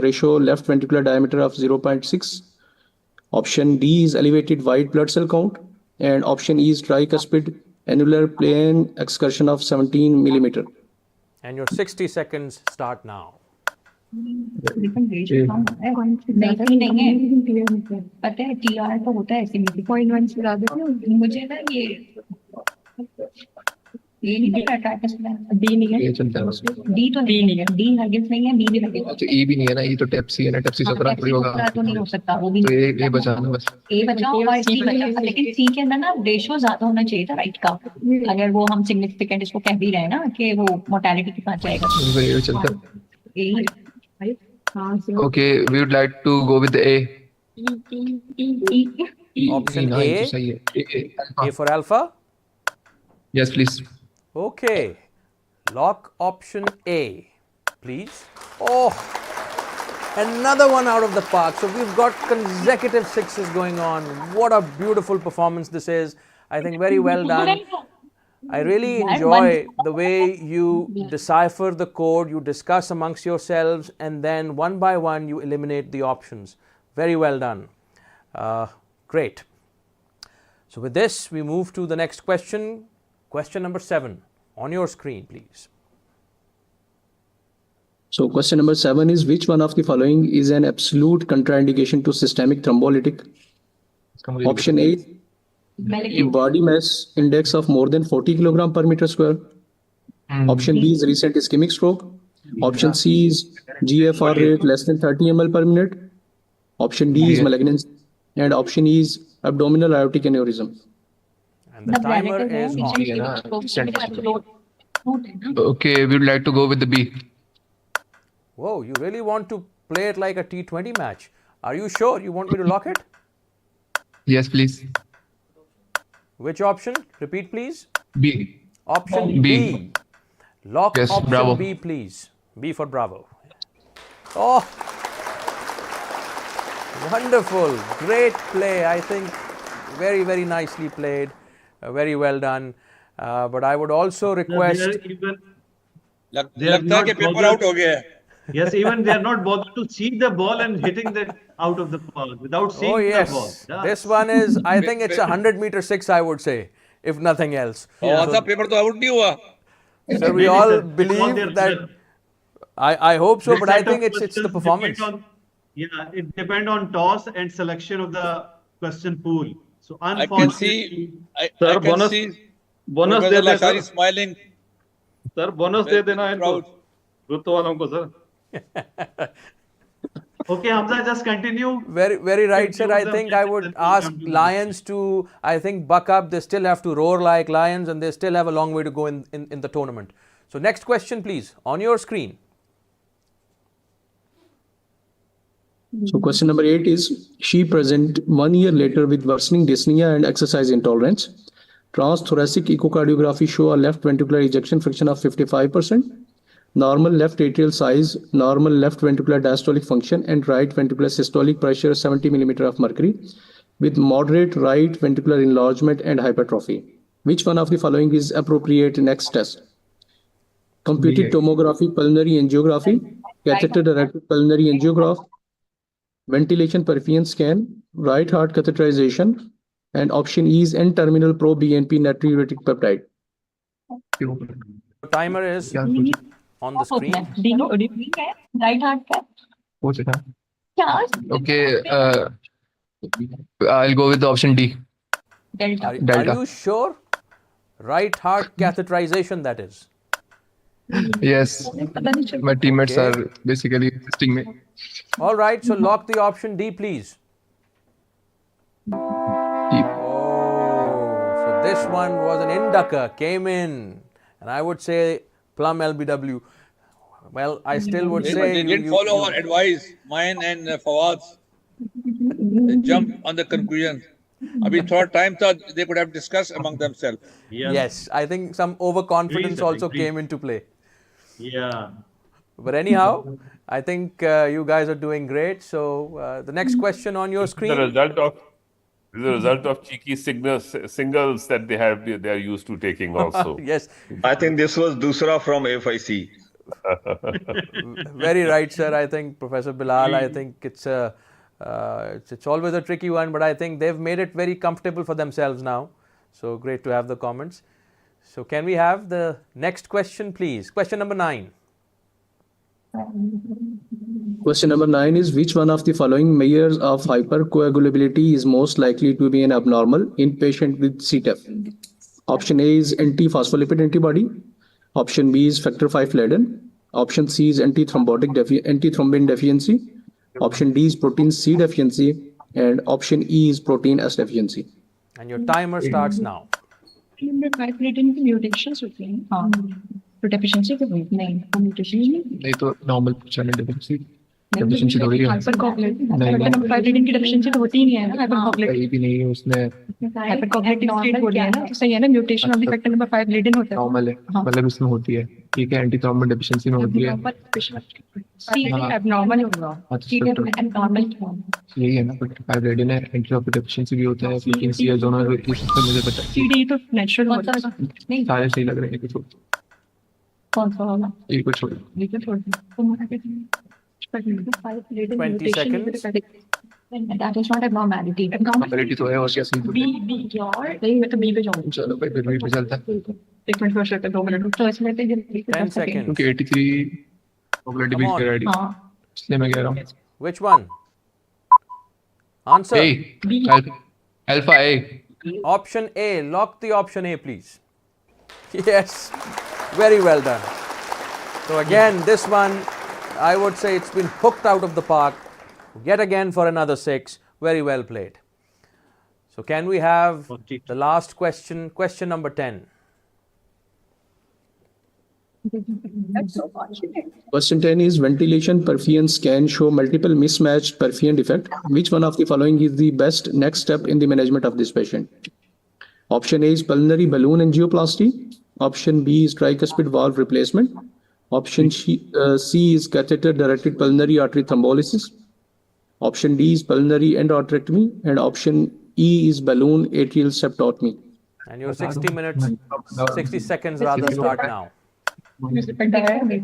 ratio left ventricular diameter of 0.6. Option D is elevated white blood cell count. And option E is tricuspid annular plane excursion of 17 millimeter. And your 60 seconds start now. नहीं है पता है TR तो होता है ऐसे 0.1 से ज्यादा मुझे ना ये नहीं पता ट्राइकस्पिड डी नहीं है डी तो नहीं है डी हर्गिस नहीं है बी भी नहीं है तो ई भी नहीं है ना, ई तो टेप्सी है ना, टेप्सी 17 थोड़ी होगा तो नहीं हो सकता वो भी तो ए बचाना बस ए बचाओ और सी बचाओ लेकिन सी के अंदर ना रेशियो ज्यादा होना चाहिए था राइट का अगर वो हम सिग्निफिकेंट इसको कह भी रहे हैं ना कि वो मोर्टेलिटी के साथ जाएगा ये चलता ए Okay, we would like to go with the A. Option A for alpha. Yes, please. Okay, lock option A, please. Oh, another one out of the park. So we've got consecutive 6s going on. What a beautiful performance this is. I think very well done. I really enjoy the way you decipher the code, you discuss amongst yourselves, and then one by one you eliminate the options. Very well done. Great. So with this, we move to the next question. Question number 7 on your screen, please. So question number 7 is, which one of the following is an absolute contraindication to systemic thrombolytic? Option A, body mass index of more than 40 kilogram per meter square. Option B is recent ischemic stroke. Option C is GFR rate less than 30 ml per minute. Option D is malignancy. And option E is abdominal aortic aneurysm. And the timer is on. Okay, we would like to go with the B. Whoa, you really want to play it like a T20 match? Are you sure you want me to lock it? Yes, please. Which option? Repeat, please. B. Option B. Lock Yes, option bravo. B, please. B for Bravo. Oh, wonderful. Great play. I think very, very nicely played. Very well done. But I would also request... लगता है कि paper out हो गया है Yes, even they are not bothered to see the ball and hitting that out of the park without seeing Oh the ball. yes, Yeah. this one is, I think it's a 100-meter six, I would say, if nothing else. आधा paper तो out नहीं हुआ. Sir, we Maybe, all sir, with all their believe that. luck. I hope so, This but I set of think it's the questions performance. depend on, yeah, it depends on toss and selection of the question pool. So I can see, unfortunately, I Sir, can bonus see bonus Professor दे दे Lashari sir. smiling. Sir bonus दे देना इनको, Proud. Group वालों को sir. okay, Hamza, just continue. Very right, sir. I Conclude the think I match would and then we'll ask come to the Lions to, I think, buck up. They still have to roar like lions, and they still have a long way to go in the tournament. So next question, please, on your screen. So question number 8 is, she present 1 year later with worsening dyspnea and exercise intolerance. Transthoracic echocardiography show a left ventricular ejection fraction of 55%, normal left atrial size, normal left ventricular diastolic function, and right ventricular systolic pressure 70 mm of mercury, with moderate right ventricular enlargement and hypertrophy. Which one of the following is appropriate next test? Computed tomography, pulmonary angiography, catheter-directed pulmonary angiography, ventilation perfusion scan, right heart catheterization, and option E is N-terminal pro-BNP natriuretic peptide. Timer is on the screen. Right heart का. क्या? Okay, I'll go with the option D. Delta. Are you sure? Right heart catheterization, that is. Yes, my teammates Okay. are basically assisting me. All right, so lock the option D, please. D. Oh, so this one was an inducker, came in, and I would say plum LBW. Well, I still would They say didn't follow our advice, mine and Fawad's. They jumped on the conclusion. अभी थोड़ा time था, they could have discussed among themselves. Yeah. Yes, I think some overconfidence Agreed, sir, also agreed. came into play. Yeah. But anyhow, I think you guys are doing great. So the next question on your The screen. result of cheeky singles that they are used to taking also. Yes, I think this was Dusra from A.F.I.C. very right, sir. I think Professor Bilal, I think it's always a tricky one, but I think they've made it very comfortable for themselves now. So great to have the comments. So can we have the next question, please? Question number 9. Question number 9 is, which one of the following measures of hypercoagulability is most likely to be an abnormal in patient with CTEPH? Option A is anti-phospholipid antibody. Option B is factor V Leiden. Option C is antithrombin deficiency. Option D is protein C deficiency. And option E is protein S deficiency. And your timer starts now. Fibrillin की mutations होती हैं. हाँ. तो deficiency तो नहीं. Mutation नहीं तो normal channel deficiency. Deficiency थोड़ी है. hypercoagulation. Fibrillin की deficiency तो होती ही नहीं है ना. Hypercoagulation. कहीं भी नहीं है उसने. Hypercoagulative state बोली है ना. तो सही है ना. Mutation of the factor number 5 leading होता है. Normal है. मतलब इसमें होती है. ठीक है, एंटीथ्रोम्बिन डेफिशिएंसी में होती है. abnormal होगा. ठीक है, abnormal यही है ना, बट फाइब्रिलिन है, एंटीथ्रोम्बिन डेफिशिएंसी भी होता है, फ्रीक्वेंसी है, दोनों ये सब तो मुझे पता है. CD तो नेचुरल होता है. नहीं, सारे सही लग रहे हैं, कुछ कौन सा होगा? ये कुछ छोड़. ये छोड़ दो. 20 seconds. That is not abnormality. Abnormality तो है और क्या सही. B और नहीं, मैं तो B पे जाऊंगी. चलो भाई, फिर भी चलता है. एक मिनट फर्स्ट लेते 2 मिनट. तो इसमें तो 10 seconds. क्योंकि 83 पॉपुलैरिटी Come भी on. कर रही है, हाँ. इसलिए मैं कह रहा हूँ. Which one? Answer. A. Alpha A. Option A. Lock the option A, please. Yes, very well done. So again, this one, I would say it's been hooked out of the park. Yet again for another 6. Very well played. So can we have the last question, question number 10. Question 10 is, ventilation perfusion scan show multiple mismatched perfusion defect. Which one of the following is the best next step in the management of this patient? Option A is pulmonary balloon angioplasty. Option B is tricuspid valve replacement. Option C is catheter directed pulmonary artery thrombolysis. Option D is pulmonary endarterectomy. And option E is balloon atrial septotomy. And your 60 minutes, 60 seconds rather start now. Multiple जगह पे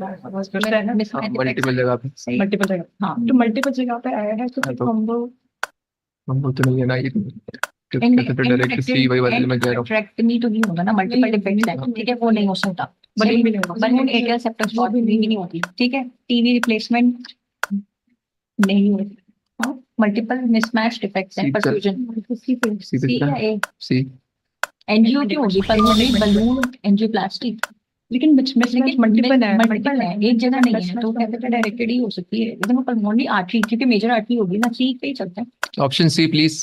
multiple जगह, हाँ तो multiple जगह पे आया है तो हाँ, फिर तो कॉम्बो हम तो नहीं है ना ये कैसे फिर डायरेक्ट सी वही वाले मैं कह रहा हूँ ट्रैक्टमी तो नहीं होगा ना, मल्टीपल डिफेक्ट्स है, ठीक है, वो नहीं हो सकता। बलून एटियल सेप्टम स्पॉट भी नहीं होती, ठीक है। टीवी रिप्लेसमेंट नहीं होती, मल्टीपल मिसमैच डिफेक्ट्स हैं, परफ्यूजन सी या ए। सी एंजियो होगी पल्मोनरी बलून एंजियोप्लास्टी, लेकिन मिसमैच मल्टीपल है, एक जगह नहीं है, तो कैपिटल डायरेक्टेड ही हो सकती है, लेकिन वो पल्मोनरी आर्टरी, क्योंकि मेजर आर्टरी होगी ना, सी पे ही चलता है। ऑप्शन सी प्लीज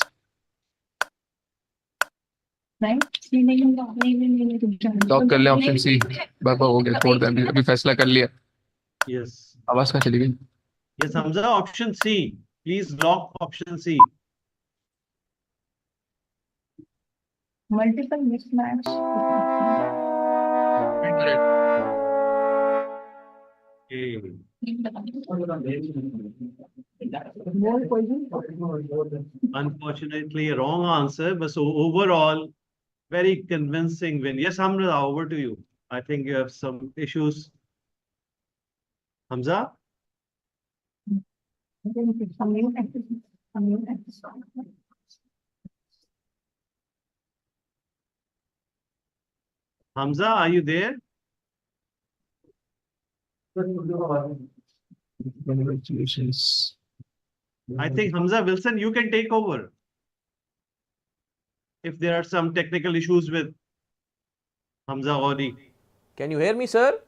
लॉक कर ले ऑप्शन सी बाबा हो गया छोड़ दे अभी फैसला कर लिया Yes. आवाज कहाँ चली गई Yes, Hamza, option C. Please lock option C. Multiple mismatch Okay. Unfortunately, wrong answer, but so overall, very convincing win. Yes, Hamza, over to you. I think you have some issues. Hamza? Hamza, are you there? Congratulations. I think Hamza Wilson, you can take over. If there are some technical issues with Hamza Ghori. Can you hear me, sir?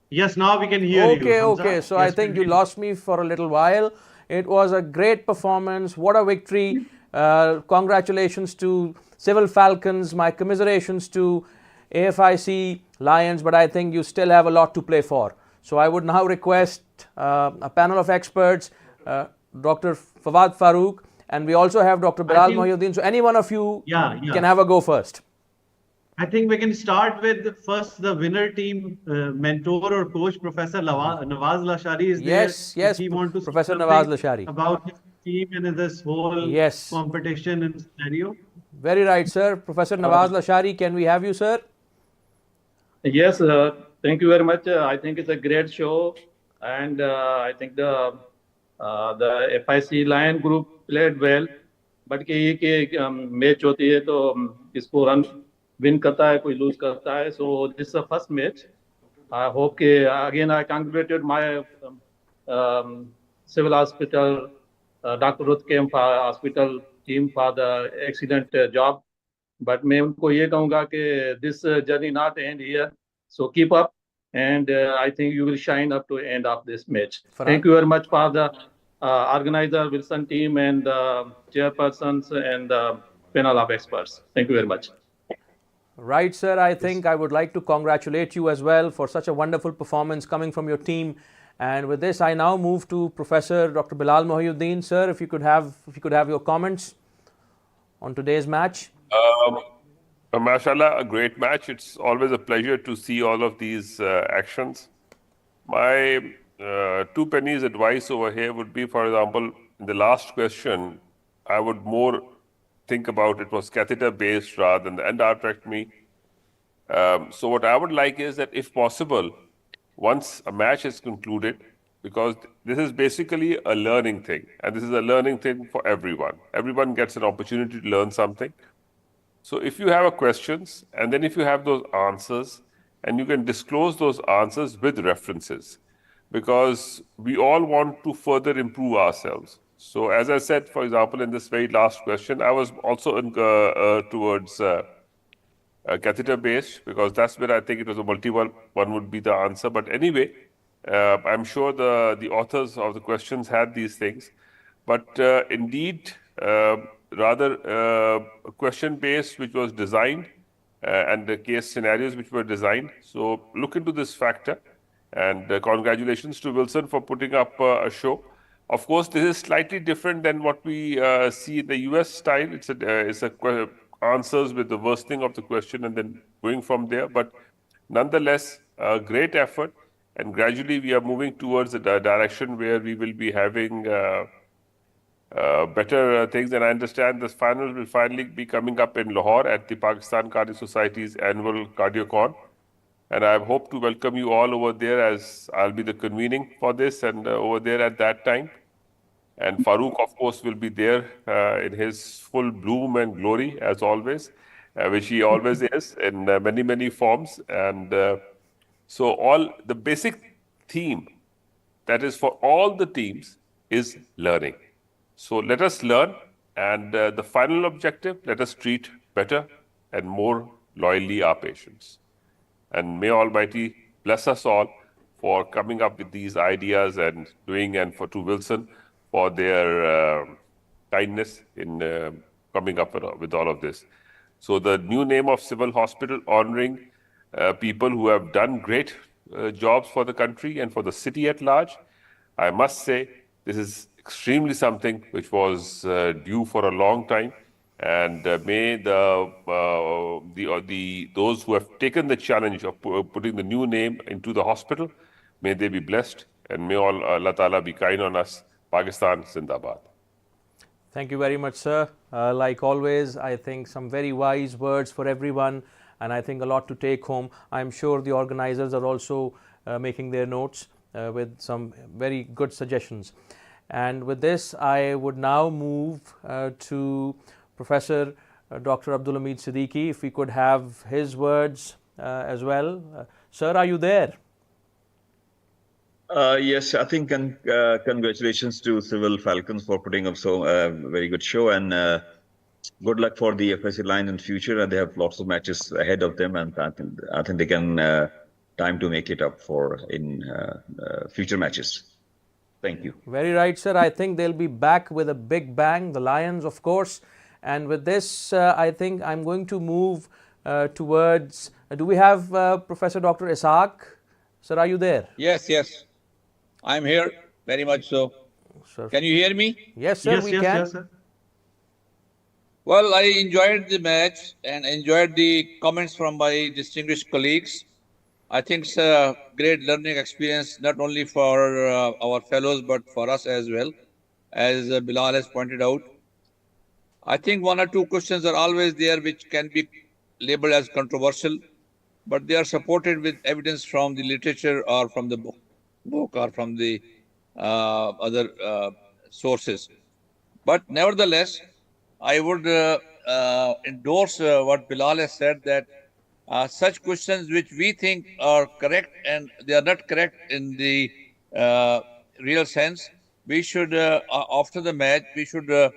Yes, now we can hear you. Okay, Hamza. okay. So Yes, I think we you can. lost me for a little while. It was a great performance. What a victory. Congratulations to Civil Falcons. My commiserations to A.F.I.C Lions, but I think you still have a lot to play for. So I would now request a panel of experts, Dr. Fawad Farooq, and we also have Dr. Bilal Mohyuddin. So any one of you can have a go first. I think we can start with first the winner team mentor or coach, Professor Nawaz Lashari is there. Yes, He want to Professor say Nawaz something Lashari. about his team and this whole competition and scenario. Very right, sir. Professor Nawaz Lashari, can we have you, sir? Yes, thank you very much. I think it's a great show, and I think the FIC Lion group played well. But कि match होती है तो इसको run win करता है कोई loose करता है. So this is the first match. I hope कि again I congratulated my civil hospital, Dr. Ruth Kemp hospital team for the excellent job. But मैं उनको ये कहूँगा कि this journey not end here. So keep up, and I think you will shine up to end of this match. Thank you very much for the organizer Wilson team and chairpersons and panel of experts. Thank you very much. Right, sir. I think I would like to congratulate you as well for such a wonderful performance coming from your team. And with this, I now move to Professor Dr. Bilal Mohyuddin. Sir, if you could have your comments on today's match. Mashallah, a great match. It's always a pleasure to see all of these actions. My two pennies advice over here would be, for example, in the last question, I would more think about it was catheter based rather than the endarterectomy. So what I would like is that if possible, once a match is concluded, because this is basically a learning thing, and this is a learning thing for everyone. Everyone gets an opportunity to learn something. So if you have questions, and then if you have those answers, and you can disclose those answers with references, because we all want to further improve ourselves. So as I said, for example, in this very last question, I was also towards catheter based, because that's where I think it was a multi-one would be the answer. But anyway, I'm sure the authors of the questions had these things. But indeed, rather a question based which was designed and the case scenarios which were designed. So look into this factor, and congratulations to Wilson for putting up a show. Of course, this is slightly different than what we see in the US style. It's a answers with the worsening of the question and then going from there. But nonetheless, a great effort, and gradually we are moving towards a direction where we will be having better things. And I understand this final will finally be coming up in Lahore at the Pakistan Cardiac Society's annual CardioCon. And I hope to welcome you all over there, as I'll be the convening for this and over there at that time. And Farooq, of course, will be there in his full bloom and glory, as always, which he always is in many, many forms. And so all the basic theme that is for all the teams is learning. So let us learn, and the final objective, let us treat better and more loyally our patients. And may Almighty bless us all for coming up with these ideas and doing, and for to Wilson for their kindness in coming up with all of this. So the new name of Civil Hospital, honoring people who have done great jobs for the country and for the city at large. I must say, this is extremely something which was due for a long time. And may those who have taken the challenge of putting the new name into the hospital, may they be blessed, and may Allah Ta'ala be kind on us. Pakistan Zindabad. Thank you very much, sir. Like always, I think some very wise words for everyone, and I think a lot to take home. I'm sure the organizers are also making their notes with some very good suggestions. And with this, I would now move to Professor Dr. Abdul Hamid Siddiqui, if we could have his words as well. Sir, are you there? Yes, I think congratulations to Civil Falcons for putting up so very good show, and good luck for the A.F.I.C line in future. And they have lots of matches ahead of them, and I think they can time to make it up for in future matches. Thank you. Very right, sir. I think they'll be back with a big bang, the Lions, of course. And with this, I think I'm going to move towards, do we have Professor Dr. Ishaq? Sir, are you there? Yes, yes. I'm here, very much so. Sir. Can you hear me? Yes, sir, we can. Yes, sir. Well, I enjoyed the match and enjoyed the comments from my distinguished colleagues. I think it's a great learning experience, not only for our fellows, but for us as well, as Bilal has pointed out. I think one or two questions are always there which can be labeled as controversial, but they are supported with evidence from the literature or from the book or from the other sources. But nevertheless, I would endorse what Bilal has said, that such questions which we think are correct and they are not correct in the real sense, we should, after the match, we should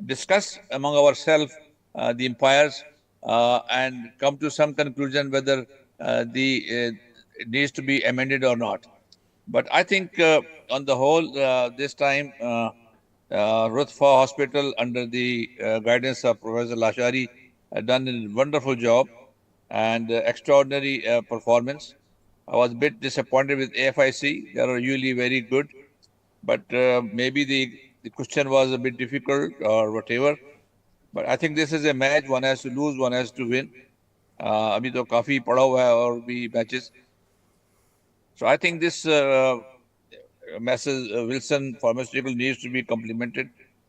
discuss among ourselves, the umpires, and come to some conclusion whether it needs to be amended or not. But I think on the whole, this time, Rutfa Hospital, under the guidance of Professor Lashari, have done a wonderful job and extraordinary performance. I was a bit disappointed with A.F.I.C. They are usually very good, but maybe the question was a bit difficult or whatever. But I think this is a match. One has to lose, one has to win. अभी तो काफी पड़ा हुआ है और भी matches. So I think this message Wilson Pharmaceutical needs to be complimented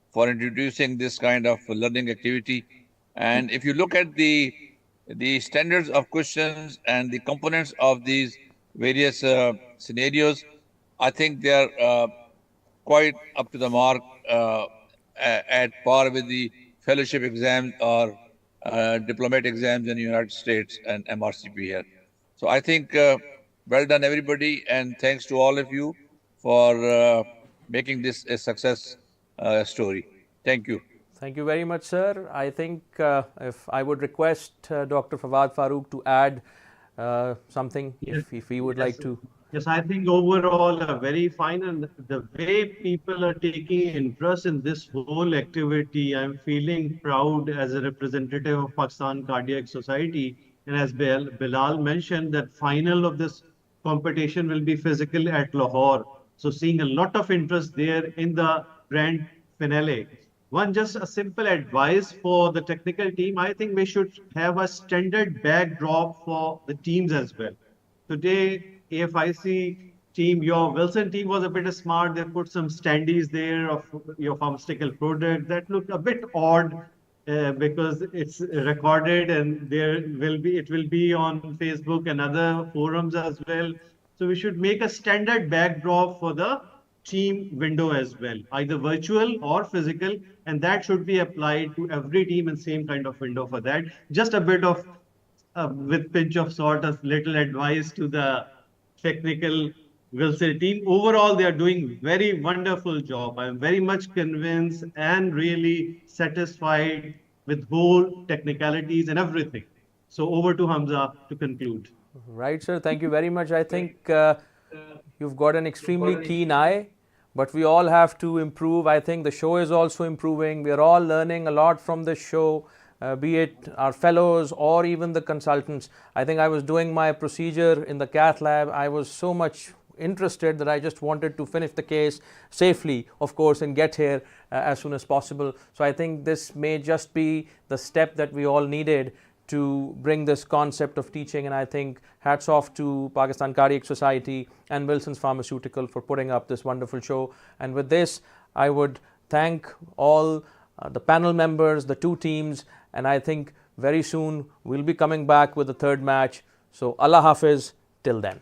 for introducing this kind of learning activity. And if you look at the standards of questions and the components of these various scenarios, I think they are quite up to the mark, at par with the fellowship exams or diplomat exams in the United States and MRCP here. So I think well done, everybody, and thanks to all of you for making this a success story. Thank you. Thank you very much, sir. I think if I would request Dr. Fawad Farooq to add something, if he would like to. Yes, I think overall very fine, and the way people are taking interest in this whole activity, I'm feeling proud as a representative of Pakistan Cardiac Society. And as Bilal mentioned, that final of this competition will be physical at Lahore. So seeing a lot of interest there in the grand finale. Just a simple advice for the technical team. I think we should have a standard backdrop for the teams as well. Today, A.F.I.C team, your Wilson team was a bit smart. They put some standees there of your pharmaceutical product that looked a bit odd because it's recorded and it will be on Facebook and other forums as well. So we should make a standard backdrop for the team window as well, either virtual or physical, and that should be applied to every team in same kind of window for that. Just a bit of with pinch of salt, a little advice to the technical Wilson team. Overall, they are doing very wonderful job. I'm very much convinced and really satisfied with whole technicalities and everything. So over to Hamza to conclude. Right, sir. Thank you very much. I think you've got an extremely keen eye, but we all have to improve. I think the show is also improving. We are all learning a lot from this show, be it our fellows or even the consultants. I think I was doing my procedure in the cath lab. I was so much interested that I just wanted to finish the case safely, of course, and get here as soon as possible. So I think this may just be the step that we all needed to bring this concept of teaching, and I think hats off to Pakistan Cardiac Society and Wilson's Pharmaceutical for putting up this wonderful show. And with this, I would thank all the panel members, the two teams, and I think very soon we'll be coming back with the third match. So Allah Hafiz till then.